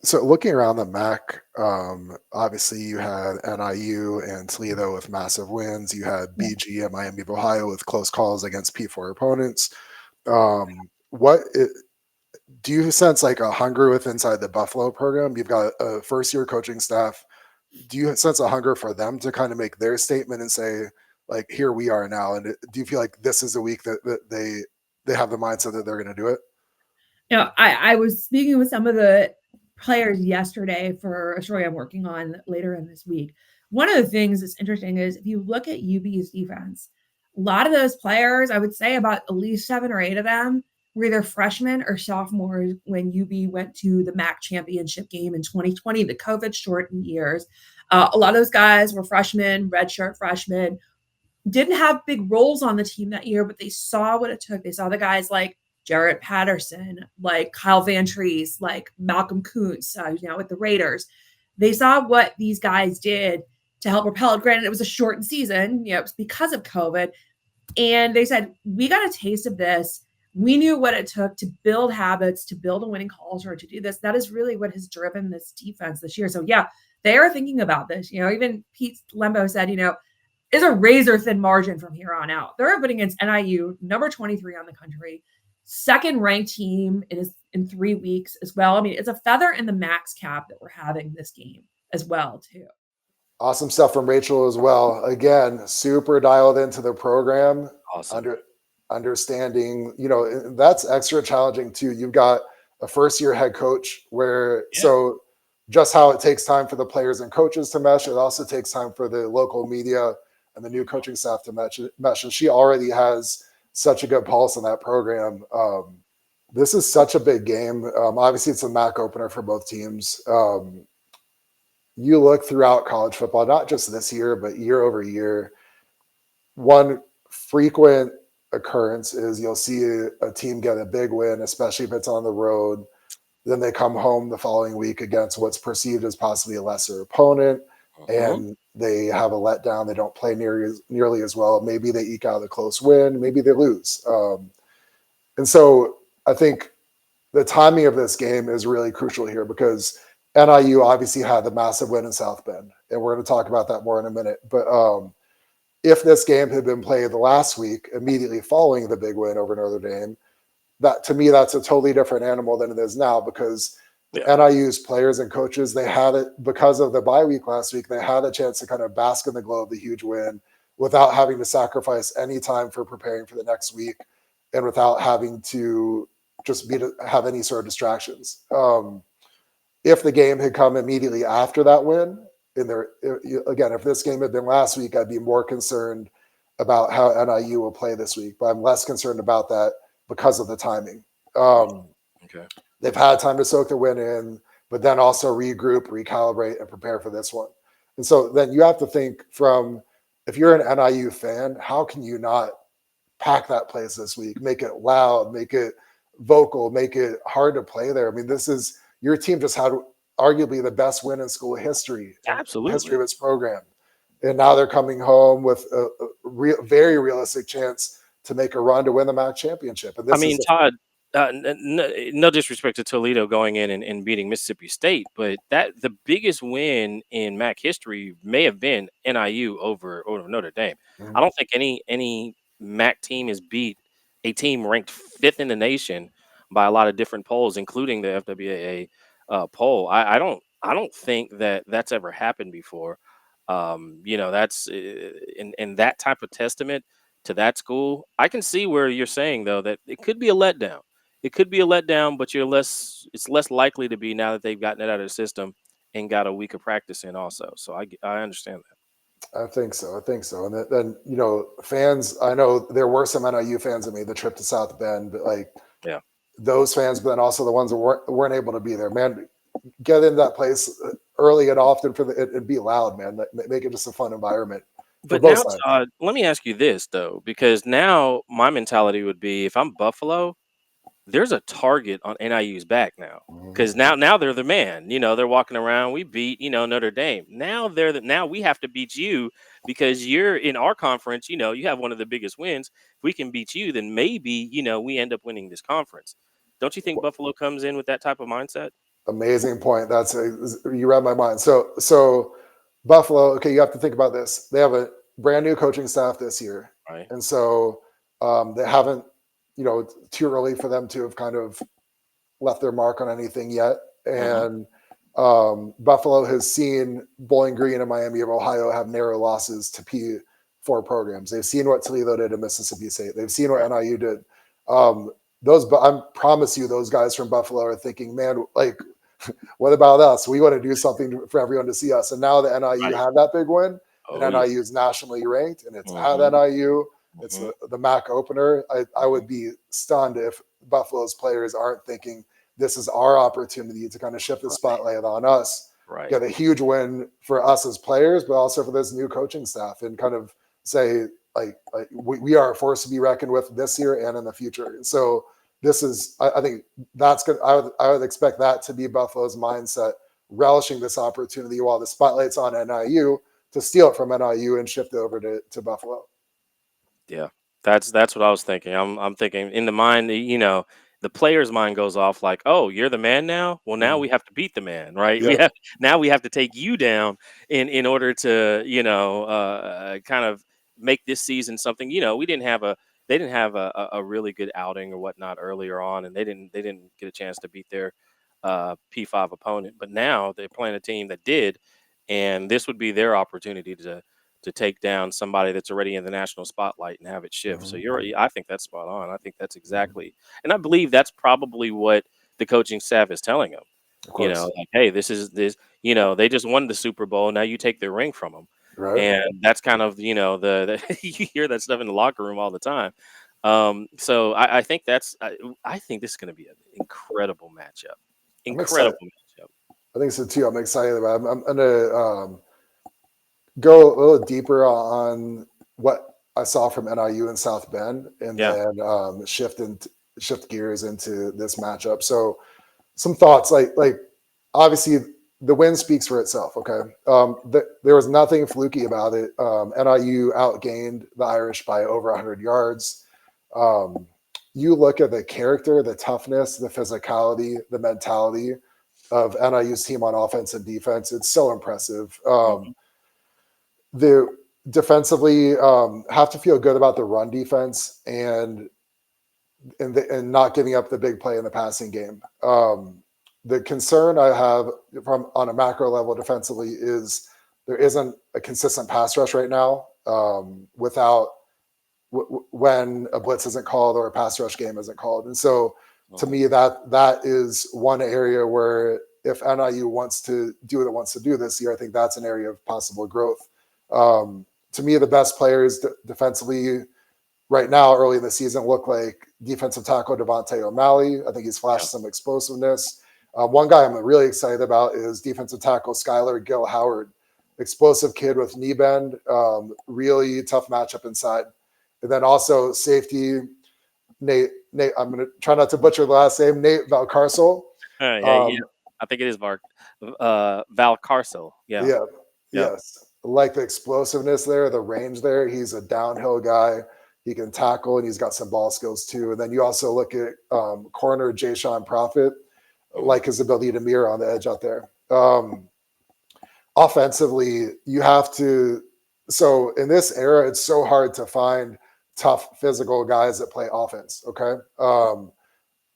So looking around the MAC, obviously you had NIU and Toledo with massive wins. You had BG and Miami of Ohio with close calls against P4 opponents. Do you sense like a hunger inside the Buffalo program? You've got a first-year coaching staff. Do you sense a hunger for them to kind of make their statement and say, like, here we are now? And do you feel like this is the week that they have the mindset that they're going to do it? I was speaking with some of the players yesterday for a story I'm working on later in this week. One of the things that's interesting is if you look at UB's defense, a lot of those players, I would say about at least 7 or 8 of them were either freshmen or sophomores when UB went to the MAC championship game in 2020, the COVID shortened years. A lot of those guys were freshmen, redshirt freshmen, didn't have big roles on the team that year, but they saw what it took. They saw the guys like Jarrett Patterson, like Kyle Van Trees, like Malcolm Kuntz, who's now with the Raiders. They saw what these guys did to help propel it. Granted, it was a shortened season, it was because of COVID. And they said, we got a taste of this. We knew what it took to build habits, to build a winning culture, to do this. That is really what has driven this defense this year. So yeah, they are thinking about this. Even Pete Lembo said, is a razor thin margin from here on out. They're up against NIU, number 23 on the country, second ranked team in 3 weeks as well. I mean, it's a feather in the max cap that we're having this game as well, too. Awesome stuff from Rachel as well. Again, super dialed into the program. Awesome. Understanding, that's extra challenging too. You've got a first-year head coach so just how it takes time for the players and coaches to mesh, it also takes time for the local media and the new coaching staff to mesh. And she already has such a good pulse on that program. This is such a big game. Obviously, it's a MAC opener for both teams. You look throughout college football, not just this year, but year over year, one frequent occurrence is you'll see a team get a big win, especially if it's on the road. Then they come home the following week against what's perceived as possibly a lesser opponent, and they have a letdown. They don't play nearly as well. Maybe they eke out a close win. Maybe they lose. And so I think the timing of this game is really crucial here because NIU obviously had the massive win in South Bend, and we're going to talk about that more in a minute. But if this game had been played the last week, immediately following the big win over Notre Dame, that to me, that's a totally different animal than it is now because NIU's players and coaches, they had it because of the bye week last week. They had a chance to kind of bask in the glow of the huge win without having to sacrifice any time for preparing for the next week and without having to just have any sort of distractions. If the game had come immediately after that win, again, if this game had been last week, I'd be more concerned about how NIU will play this week, but I'm less concerned about that because of the timing. They've had time to soak the win in, but then also regroup, recalibrate, and prepare for this one. And so then you have to think if you're an NIU fan, how can you not pack that place this week, make it loud, make it vocal, make it hard to play there? I mean, your team just had arguably the best win in school history. Absolutely. History of its program. And now they're coming home with a very realistic chance to make a run to win the MAC championship. And Todd, no disrespect to Toledo going in and beating Mississippi State, but the biggest win in MAC history may have been NIU over Notre Dame. I don't think any MAC team has beat a team ranked 5th in the nation by a lot of different polls, including the FWAA poll. I don't think that's ever happened before. That's in that type of testament to that school. I can see where you're saying though that it could be a letdown. It could be a letdown, but it's less likely to be now that they've gotten it out of the system and got a week of practice in also. So I understand that. I think so. And then, fans, I know there were some NIU fans that made the trip to South Bend, but those fans, but then also the ones that weren't able to be there, man, get in that place early and often and be loud, man. Make it just a fun environment. But now, Todd, let me ask you this though, because now my mentality would be if I'm Buffalo, there's a target on NIU's back now because now they're the man. They're walking around. We beat Notre Dame. Now now we have to beat you because you're in our conference. You have one of the biggest wins. If we can beat you, then maybe we end up winning this conference. Don't you think Buffalo comes in with that type of mindset? Amazing point. You read my mind. So Buffalo. Okay, you have to think about this. They have a brand new coaching staff this year, right? And so they haven't. Too early for them to have kind of left their mark on anything yet. And Buffalo has seen Bowling Green and Miami of Ohio have narrow losses to P4 programs. They've seen what Toledo did to Mississippi State. They've seen what NIU did. I promise you, those guys from Buffalo are thinking, man, like, what about us? We want to do something for everyone to see us. And now the NIU had that big win, and NIU is nationally ranked, and it's at NIU. It's Mhm. the MAC opener. I would be stunned if Buffalo's players aren't thinking this is our opportunity to kind of shift the spotlight on us, Right. get a huge win for us as players, but also for this new coaching staff, and kind of say like we are a force to be reckoned with this year and in the future. And so this is, I think that's good. I would expect that to be Buffalo's mindset, relishing this opportunity while the spotlight's on NIU, to steal it from NIU and shift it over to Buffalo. Yeah, that's what I was thinking. I'm thinking in the mind, the player's mind goes off like, "Oh, you're the man now. Well, now we have to beat the man, right? Yeah. We have to take you down in order to, kind of make this season something. They didn't have a really good outing or whatnot earlier on, and they didn't get a chance to beat their P5 opponent. But now they're playing a team that did, and this would be their opportunity to take down somebody that's already in the national spotlight and have it shift. So I think that's spot on. I think that's exactly, and I believe that's probably what the coaching staff is telling them. Of course. Like, hey, this is this. They just won the Super Bowl. Now you take their ring from them, Right. and that's kind of the you hear that stuff in the locker room all the time. So I think I think this is going to be an incredible matchup. Incredible matchup. I think so too. I'm excited about it. I'm gonna go a little deeper on what I saw from NIU and South Bend, and then shift gears into this matchup. So some thoughts, like obviously the win speaks for itself. Okay, there was nothing fluky about it. NIU outgained the Irish by over 100 yards. You look at the character, the toughness, the physicality, the mentality of NIU's team on offense and defense. It's so impressive. The defensively have to feel good about the run defense and not giving up the big play in the passing game. The concern I have from on a macro level defensively is there isn't a consistent pass rush right now without when a blitz isn't called or a pass rush game isn't called. And so to me, that is one area where if NIU wants to do what it wants to do this year, I think that's an area of possible growth. To me, the best players defensively right now, early in the season, look like defensive tackle Devontae O'Malley. I think he's flashed some explosiveness. One guy I'm really excited about is defensive tackle Skylar Gill Howard, explosive kid with knee bend, really tough matchup inside. And then also safety Nate. I'm going to try not to butcher the last name. Nate Valcarcel. I think it is Valcarcel. Yeah. Yes. Like the explosiveness there, the range there. He's a downhill guy. He can tackle, and he's got some ball skills too. And then you also look at corner Jay-Sean Prophet, like his ability to mirror on the edge out there. Offensively, you have to. So in this era, it's so hard to find tough physical guys that play offense. Okay.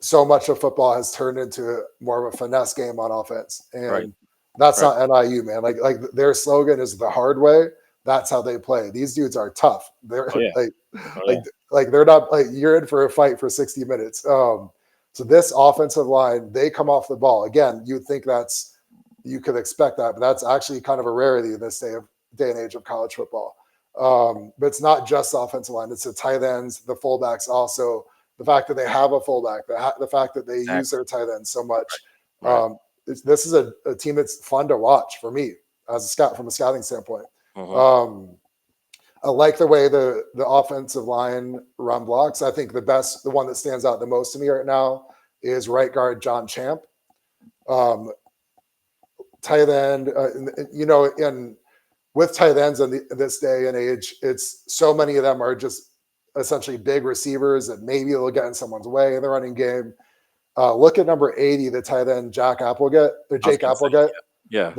So much of football has turned into more of a finesse game on offense. And that's not NIU, man. Like their slogan is the hard way. That's how they play. These dudes are tough. They're like they're not like you're in for a fight for 60 minutes. So this offensive line, they come off the ball. Again, you'd think you could expect that, but that's actually kind of a rarity in this day and age of college football. But it's not just the offensive line. It's the tight ends, the fullbacks also. The fact that they have a fullback, the fact that they use their tight ends so much. This is a team that's fun to watch for me as a scout from a scouting standpoint. I like the way the offensive line run blocks. I think the one that stands out the most to me right now is right guard John Champ. Tight end, and with tight ends in this day and age, it's so many of them are just essentially big receivers that maybe they'll get in someone's way in the running game. Look at number 80, the tight end Jake Applegate. Jake Applegate. Yeah.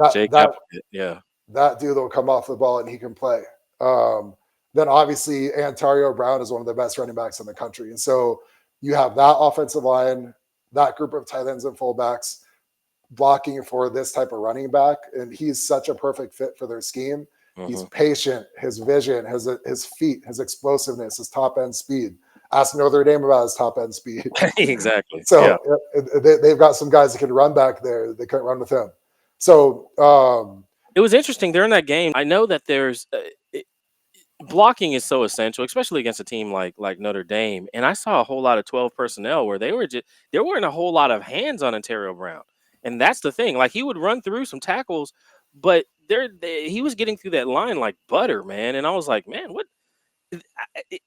That dude will come off the ball and he can play. Then obviously Antario Brown is one of the best running backs in the country. And so you have that offensive line, that group of tight ends and fullbacks blocking for this type of running back. And he's such a perfect fit for their scheme. He's patient, his vision, his feet, his explosiveness, his top end speed. Ask Notre Dame about his top end speed. Exactly. So they've got some guys that can run back there. They couldn't run with him. So it was interesting during that game. I know that there's blocking is so essential, especially against a team like Notre Dame. And I saw a whole lot of 12 personnel where there weren't a whole lot of hands on Ontario Brown. And that's the thing. Like he would run through some tackles, but he was getting through that line like butter, man. And I was like, man, what?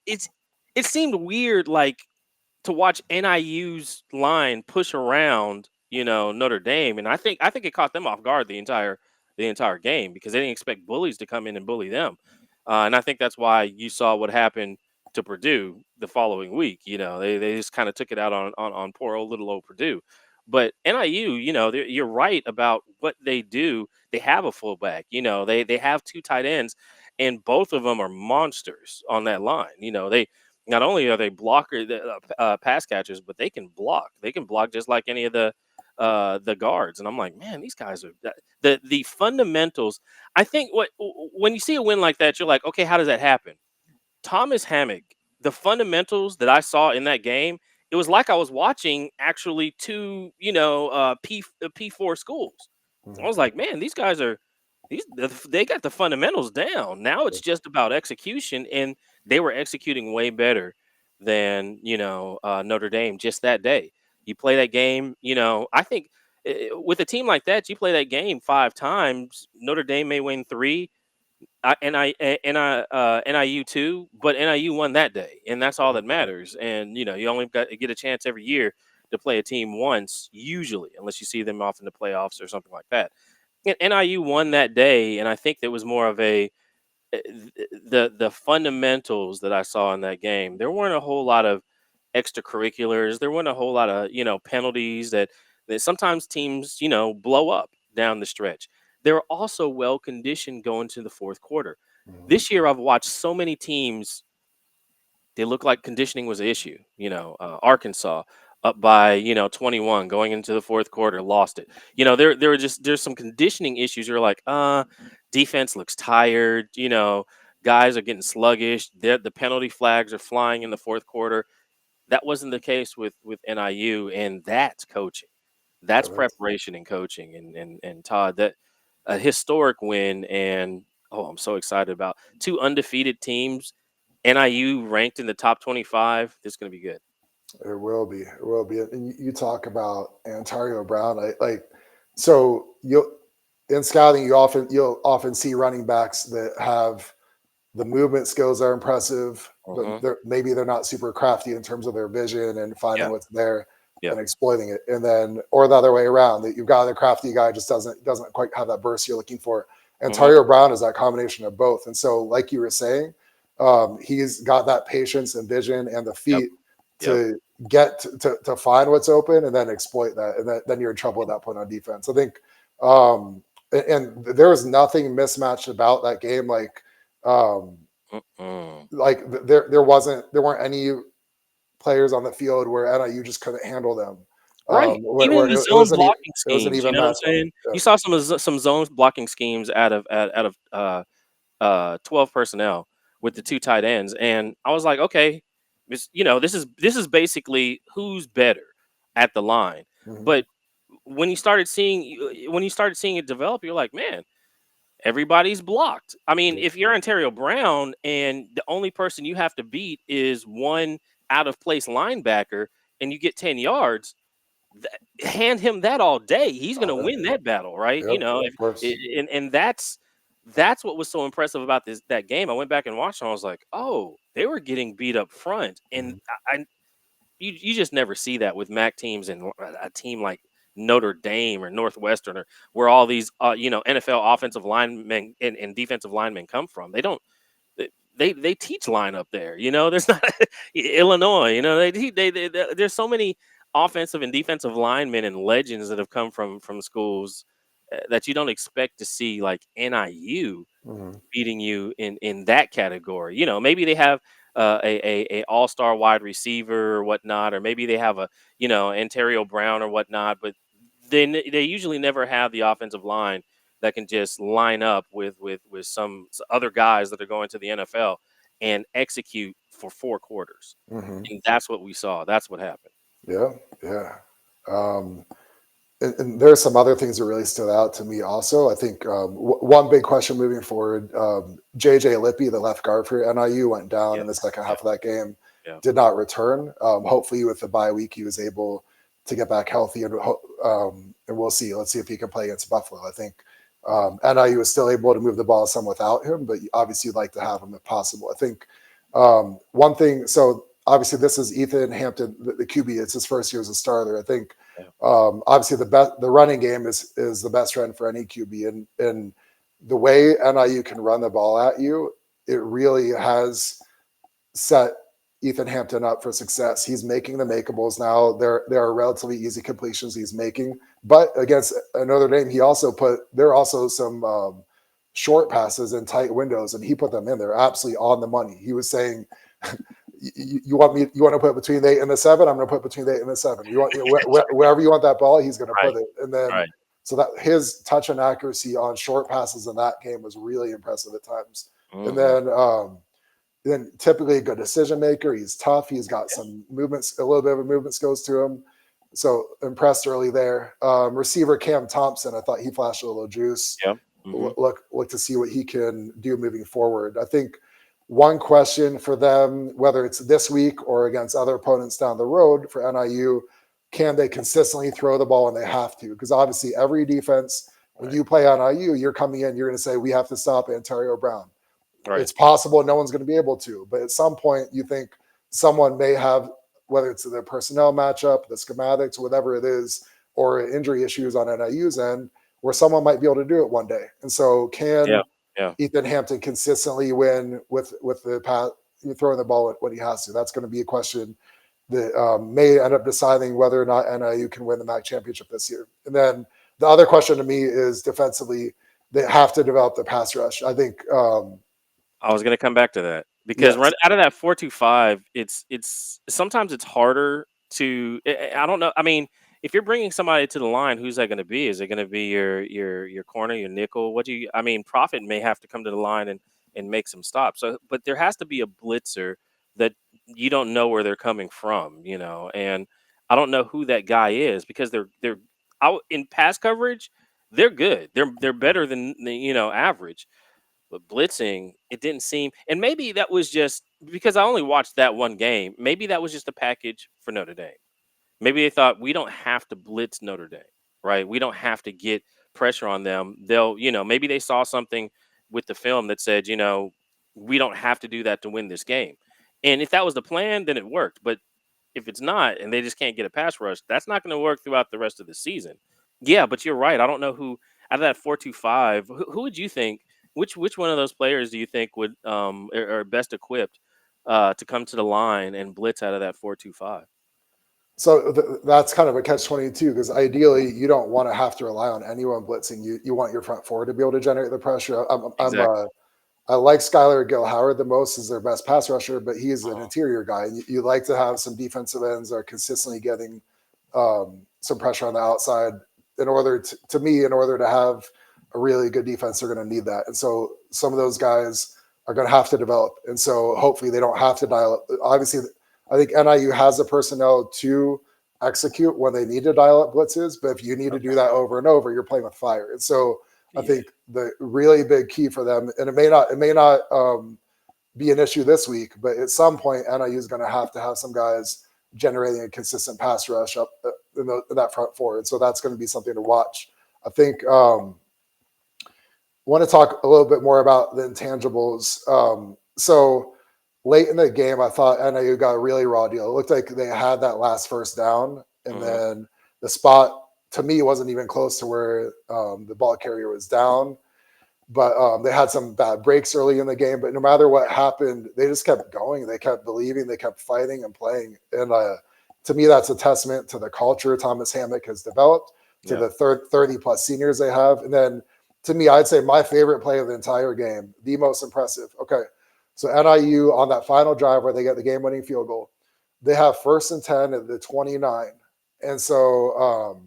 It seemed weird, like to watch NIU's line push around, Notre Dame, and I think it caught them off guard the entire game because they didn't expect bullies to come in and bully them, and I think that's why you saw what happened to Purdue the following week. They just kind of took it out on poor little old Purdue. But NIU, you're right about what they do. They have a fullback. They have two tight ends, and both of them are monsters on that line. They not only are they pass catchers, but they can block. They can block just like any of the guards. And I'm like, man, these guys are the fundamentals. I think when you see a win like that, you're like, okay, how does that happen? Thomas Hammock, the fundamentals that I saw in that game, it was like I was watching actually two, P4 schools. I was like, man, these guys they got the fundamentals down. Now it's just about execution, and they were executing way better than Notre Dame just that day. You play that game, I think with a team like that, you play that game 5 times. Notre Dame may win 3, NIU 2, but NIU won that day, and that's all that matters. And you only get a chance every year to play a team once, usually, unless you see them off in the playoffs or something like that. And NIU won that day, and I think there was more of the fundamentals that I saw in that game. There weren't a whole lot of extracurriculars. There weren't a whole lot of penalties that sometimes teams blow up down the stretch. They're also well conditioned going to the fourth quarter. This year, I've watched so many teams. They look like conditioning was an issue. Arkansas up by 21 going into the fourth quarter, lost it. There's some conditioning issues. You're like, defense looks tired. Guys are getting sluggish. The penalty flags are flying in the fourth quarter. That wasn't the case with NIU, and that's coaching. That's preparation and coaching. And Todd, that a historic win, and I'm so excited about 2 undefeated teams. NIU ranked in the top 25. This is going to be good. It will be. It will be. And you talk about Ontario Brown. So in scouting, you'll often see running backs that have the movement skills are impressive, but maybe they're not super crafty in terms of their vision and finding what's there and exploiting it. And then, or the other way around, that you've got the crafty guy just doesn't quite have that burst you're looking for. Ontario Brown is that combination of both. And so, like you were saying, he's got that patience and vision and the feet to get to find what's open and then exploit that. And then you're in trouble at that point on defense. I think, and there was nothing mismatched about that game. There weren't any players on the field where NIU just couldn't handle them. Right. Even in the zone blocking schemes, you know what I'm saying? You saw some zone blocking schemes out of 12 personnel with the 2 tight ends, and I was like, okay, this is basically who's better at the line. But when you started seeing it develop, you're like, man, everybody's blocked. I mean, if you're Ontario Brown and the only person you have to beat is one out of place linebacker, and you get 10 yards. Hand him that all day. He's going to win that battle, right? And that's what was so impressive about that game. I went back and watched, and I was like, oh, they were getting beat up front, and you just never see that with MAC teams and a team like Notre Dame or Northwestern, or where all these NFL offensive linemen and defensive linemen come from. They don't. They teach line up there. There's not Illinois. There's so many offensive and defensive linemen and legends that have come from schools that you don't expect to see, like NIU beating you in that category. Maybe they have a all-star wide receiver or whatnot, or maybe they have a Ontario Brown or whatnot, but they usually never have the offensive line that can just line up with some other guys that are going to the NFL and execute for 4 quarters. And that's what we saw. That's what happened. Yeah. and there's some other things that really stood out to me also. I think one big question moving forward, JJ Lippy, the left guard for NIU, went down in the second half of that game, did not return. Hopefully with the bye week, he was able to get back healthy, and we'll see. Let's see if he can play against Buffalo. I think NIU was still able to move the ball some without him, but obviously you'd like to have him if possible. I think one thing, so obviously this is Ethan Hampton, the QB. It's his first year as a starter. I think obviously the running game is the best friend for any QB, and the way NIU can run the ball at you, it really has set Ethan Hampton up for success. He's making the makeables now. There are relatively easy completions he's making, but against Notre Dame, there are also some short passes in tight windows, and he put them in. They're absolutely on the money. He was saying, you want to put it between the 8 and the 7? I'm going to put it between the 8 and the 7. You want wherever you want that ball, he's going to put it. And then so that his touch and accuracy on short passes in that game was really impressive at times. And then typically a good decision maker. He's tough. He's got some movements, a little bit of a movement skills to him. So impressed early there. Receiver Cam Thompson, I thought he flashed a little juice. Look to see what he can do moving forward. I think one question for them, whether it's this week or against other opponents down the road for NIU, can they consistently throw the ball when they have to? Because obviously every defense, when you play NIU, you're coming in, you're going to say, we have to stop Ontario Brown. It's possible no one's going to be able to, but at some point you think someone may have, whether it's the personnel matchup, the schematics, whatever it is, or injury issues on NIU's end, where someone might be able to do it one day. And so Ethan Hampton consistently win with the pass, throwing the ball when he has to? That's going to be a question that may end up deciding whether or not NIU can win the MAC championship this year. And then the other question to me is defensively, they have to develop the pass rush. I think I was going to come back to that because right out of that 4.25, it's sometimes it's harder to. I don't know. I mean, if you're bringing somebody to the line, who's that going to be? Is it going to be your corner, your nickel? Prophet may have to come to the line and make some stops. So, but there has to be a blitzer that you don't know where they're coming from, and I don't know who that guy is because they're out in pass coverage. They're good. They're better than average. But blitzing, it didn't seem, and maybe that was just because I only watched that one game. Maybe that was just a package for Notre Dame. Maybe they thought we don't have to blitz Notre Dame, right? We don't have to get pressure on them. They'll, maybe they saw something with the film that said, we don't have to do that to win this game. And if that was the plan, then it worked. But if it's not, and they just can't get a pass rush, that's not going to work throughout the rest of the season. Yeah, but you're right. I don't know who out of that 4.25, who would you think? Which one of those players do you think would are best equipped to come to the line and blitz out of that 4.25? So that's kind of a catch-22 because ideally you don't want to have to rely on anyone blitzing. You want your front forward to be able to generate the pressure. I like Skylar Gill-Howard the most as their best pass rusher, but he's an interior guy. And you like to have some defensive ends that are consistently getting some pressure on the outside. In order to have a really good defense, they're going to need that. And so some of those guys are going to have to develop. And so hopefully they don't have to dial up. Obviously, I think NIU has the personnel to execute when they need to dial up blitzes. But if you need to do that over and over, you're playing with fire. And so I think the really big key for them, and it may not be an issue this week, but at some point NIU is going to have some guys generating a consistent pass rush up in that front four. And so that's going to be something to watch. I think want to talk a little bit more about the intangibles. So late in the game, I thought NIU got a really raw deal. It looked like they had that last first down, and then the spot to me wasn't even close to where the ball carrier was down. But they had some bad breaks early in the game. But no matter what happened, they just kept going. They kept believing. They kept fighting and playing. And to me, that's a testament to the culture Thomas Hammock has developed, to the 30-plus seniors they have. And then to me, I'd say my favorite play of the entire game, the most impressive. Okay, so NIU on that final drive where they get the game-winning field goal, they have 1st and 10 at the 29. And so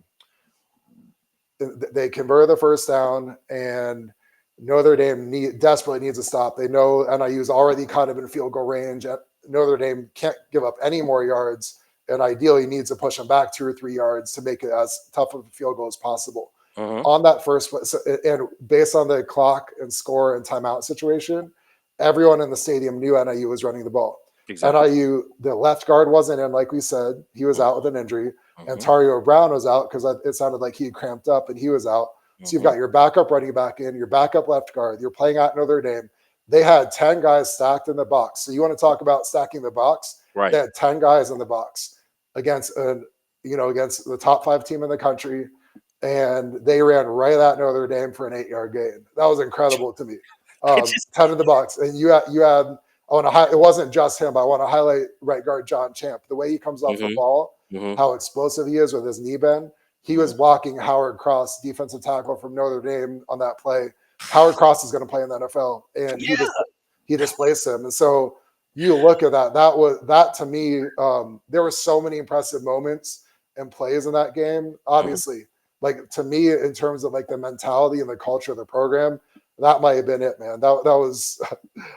they convert the first down, and Notre Dame desperately needs a stop. They know NIU's already kind of in field goal range. Notre Dame can't give up any more yards and ideally needs to push them back 2 or 3 yards to make it as tough of a field goal as possible. Mhm. On that first play, and based on the clock and score and timeout situation, everyone in the stadium knew NIU was running the ball. Exactly. NIU, the left guard wasn't in, like we said. He was out with an injury. And Tario Brown was out because it sounded like he had cramped up and he was out. So you've got your backup running back in, your backup left guard. You're playing at Notre Dame. They had 10 guys stacked in the box. So you want to talk about stacking the box? Right. They had 10 guys in the box against the top 5 team in the country. And they ran right at Notre Dame for an 8-yard gain. That was incredible to me. 10 in the box. And you had it wasn't just him, but I want to highlight right guard John Champ. The way he comes off the ball, how explosive he is with his knee bend. He was blocking Howard Cross, defensive tackle from Notre Dame, on that play. Howard Cross is going to play in the NFL, and he displaced him. And so you look at that. That to me, there were so many impressive moments and plays in that game. Obviously, like to me, in terms of like the mentality and the culture of the program, that might have been it, man. That was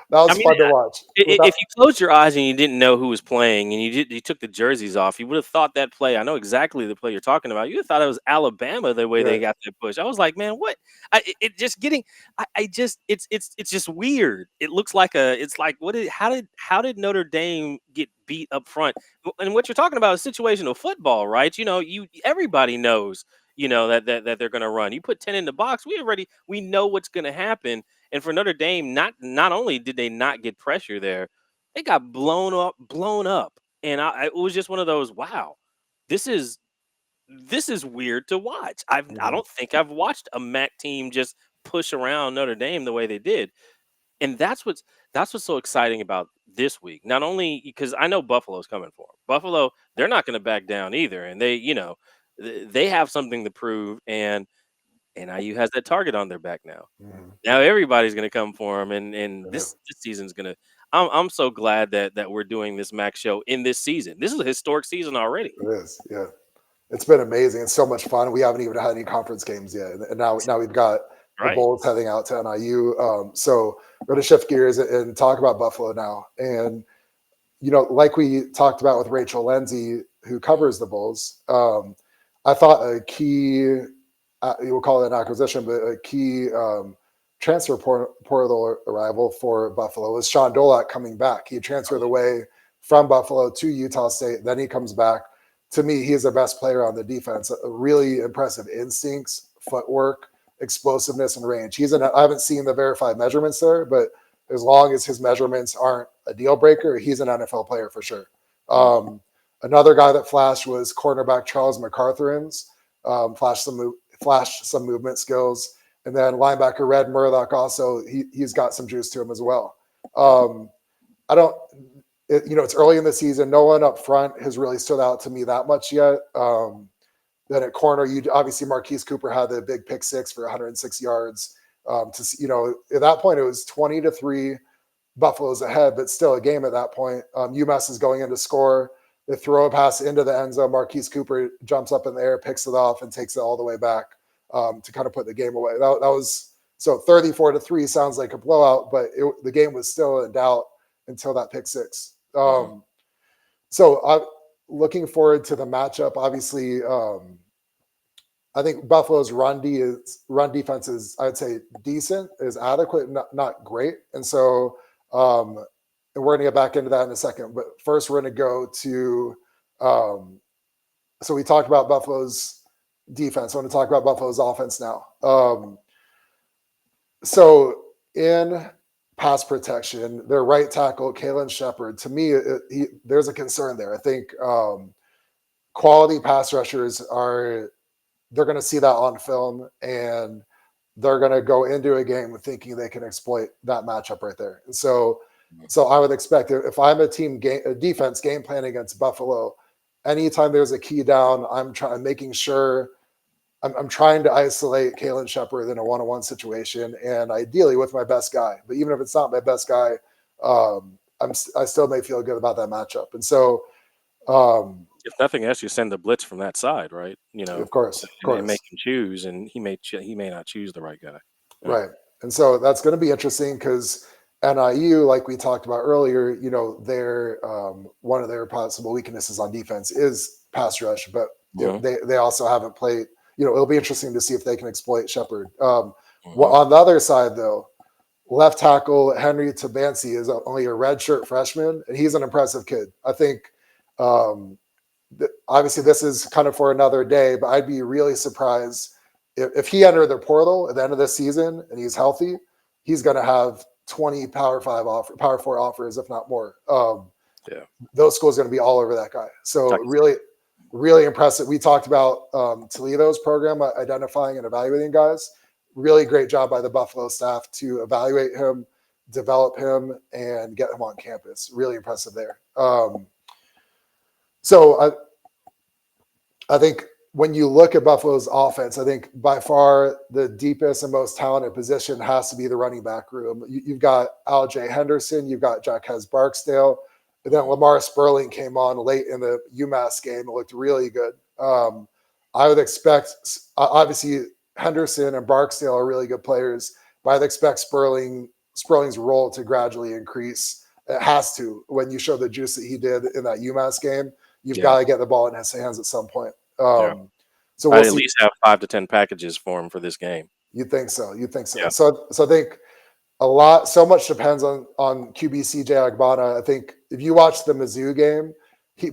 fun to watch. If you closed your eyes and you didn't know who was playing and you took the jerseys off, you would have thought that play. I know exactly the play you're talking about. You would have thought it was Alabama the way they got that push. I was like, man, what? It's just weird. It looks like how did Notre Dame get beat up front? And what you're talking about is situational football, right? Everybody knows. That they're going to run. You put 10 in the box, we know what's going to happen. And for Notre Dame, not only did they not get pressure there, they got blown up. And it was just one of those, wow, this is weird to watch. I don't think I've watched a MAC team just push around Notre Dame the way they did. And that's what's so exciting about this week. Not only because I know Buffalo's coming for them. Buffalo, they're not going to back down either. And they have something to prove, and NIU has that target on their back now. Now everybody's going to come for them, and this season's going to. I'm so glad that we're doing this MAC show in this season. This is a historic season already. It is, yeah. It's been amazing. It's so much fun. We haven't even had any conference games yet, and now we've got the Bulls heading out to NIU. So we're going to shift gears and talk about Buffalo now. And like we talked about with Rachel Lenzi, who covers the Bulls. I thought a key, we'll call it an acquisition, but a key transfer portal arrival for Buffalo was Sean Dolak coming back. He transferred away from Buffalo to Utah State. Then he comes back. To me, he's the best player on the defense. Really impressive instincts, footwork, explosiveness, and range. I haven't seen the verified measurements there, but as long as his measurements aren't a deal breaker, he's an NFL player for sure. Another guy that flashed was cornerback Charles McCarthyans, flashed some movement skills. And then linebacker Red Murdoch also, he's got some juice to him as well. It's early in the season. No one up front has really stood out to me that much yet. Then at corner, obviously Marquise Cooper had the big pick 6 for 106 yards. At that point it was 20-3, Buffalo's ahead, but still a game at that point. UMass is going in to score. They throw a pass into the end zone. Marquise Cooper jumps up in the air, picks it off, and takes it all the way back to kind of put the game away. That was so 34-3 sounds like a blowout, but the game was still in doubt until that pick 6. So I'm looking forward to the matchup. Obviously, I think Buffalo's run defense is, I'd say, decent, is adequate, not great, and so. And we're going to get back into that in a second. But first, we're going to go to so we talked about Buffalo's defense. I want to talk about Buffalo's offense now. So in pass protection, their right tackle, Kalen Shepard, to me, there's a concern there. I think quality pass rushers they're going to see that on film, and they're going to go into a game thinking they can exploit that matchup right there. And so I would expect if I'm a defense game plan against Buffalo, anytime there's a key down, I'm trying to isolate Kalen Shepard in a one-on-one situation, and ideally with my best guy. But even if it's not my best guy, I still may feel good about that matchup. And so, if nothing else, you send the blitz from that side, right? Of course, and make him choose, and he may not choose the right guy. Right. And so that's going to be interesting because NIU, like we talked about earlier, their one of their possible weaknesses on defense is pass rush, but they also haven't played. It'll be interesting to see if they can exploit Shepard. Well, on the other side, though, left tackle Henry Tabansi is only a redshirt freshman, and he's an impressive kid. I think, obviously, this is kind of for another day, but I'd be really surprised if he entered the portal at the end of the season and he's healthy. He's going to have 20 Power 4 offers, if not more. Those schools are going to be all over that guy. So really, really impressive. We talked about Toledo's program, identifying and evaluating guys. Really great job by the Buffalo staff to evaluate him, develop him, and get him on campus. Really impressive there. So I think when you look at Buffalo's offense, I think by far the deepest and most talented position has to be the running back room. You've got Al-J Henderson, you've got Jaquez Barksdale, and then Lamar Sperling came on late in the UMass game. It looked really good. I would expect, obviously, Henderson and Barksdale are really good players, but I'd expect Sperling's role to gradually increase. It has to. When you show the juice that he did in that UMass game, you've got to get the ball in his hands at some point. So we'll I'd at least have 5 to 10 packages for him for this game. You think so? Yeah. So I think so much depends on QB CJ Agbana. I think if you watch the Mizzou game,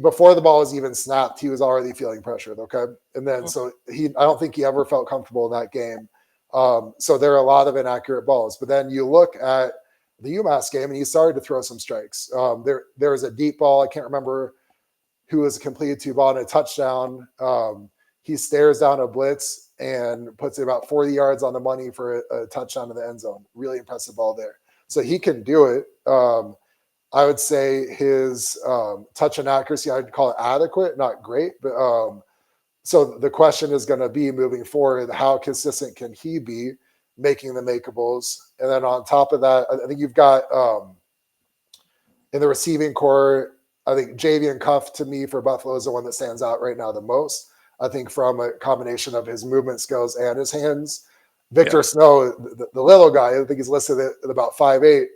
before the ball was even snapped, he was already feeling pressured. Okay. And then, I don't think he ever felt comfortable in that game. So there are a lot of inaccurate balls, but then you look at the UMass game and he started to throw some strikes. There was a deep ball. I can't remember who was completed to on a touchdown. He stares down a blitz and puts it about 40 yards on the money for a touchdown in the end zone. Really impressive ball there. So he can do it. I would say his touch and accuracy, I'd call it adequate, not great. But so the question is going to be moving forward, how consistent can he be making the makeables? And then on top of that, I think you've got in the receiving core, I think Javian Cuff to me for Buffalo is the one that stands out right now the most. I think from a combination of his movement skills and his hands. Victor Snow, the little guy, I think he's listed at about 5'8".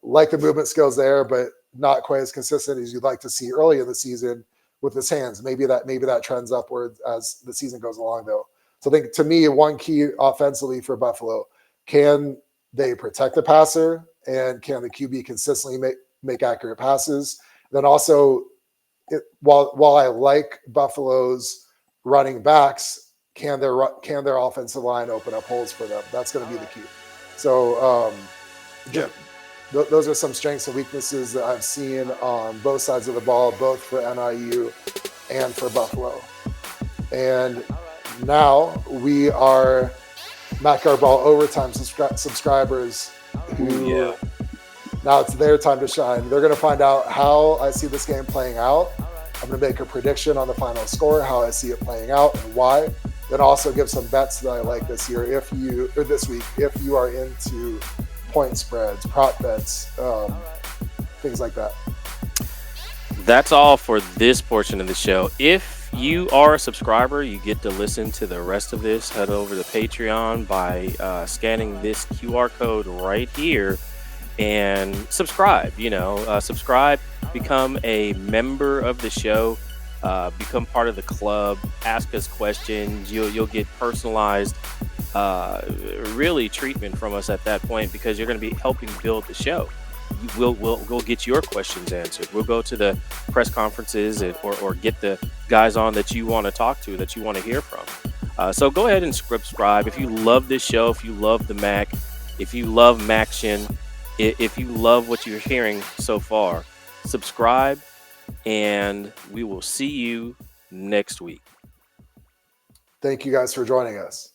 Like the movement skills there, but not quite as consistent as you'd like to see early in the season with his hands. Maybe that trends upward as the season goes along, though. So I think, to me, one key offensively for Buffalo, can they protect the passer, and can the QB consistently make accurate passes? Then also, while I like Buffalo's running backs, can their offensive line open up holes for them? That's going to be the key. So those are some strengths and weaknesses that I've seen on both sides of the ball, both for NIU and for Buffalo. And now we are Matt Yard Brawl Overtime subscribers who now it's their time to shine. They're going to find out how I see this game playing out. I'm going to make a prediction on the final score, how I see it playing out and why. Then also give some bets that I like this week, if you are into point spreads, prop bets, things like that. That's all for this portion of the show. If you are a subscriber, you get to listen to the rest of this. Head over to Patreon by scanning this QR code right here and subscribe. Subscribe, become a member of the show, become part of the club, ask us questions. You'll get personalized really treatment from us at that point, because you're going to be helping build the show. We'll get your questions answered. We'll go to the press conferences or get the guys on that you want to talk to, that you want to hear from. So go ahead and subscribe. If you love this show, if you love the Mac, if you love Maction, if you love what you're hearing so far, subscribe, and we will see you next week. Thank you guys for joining us.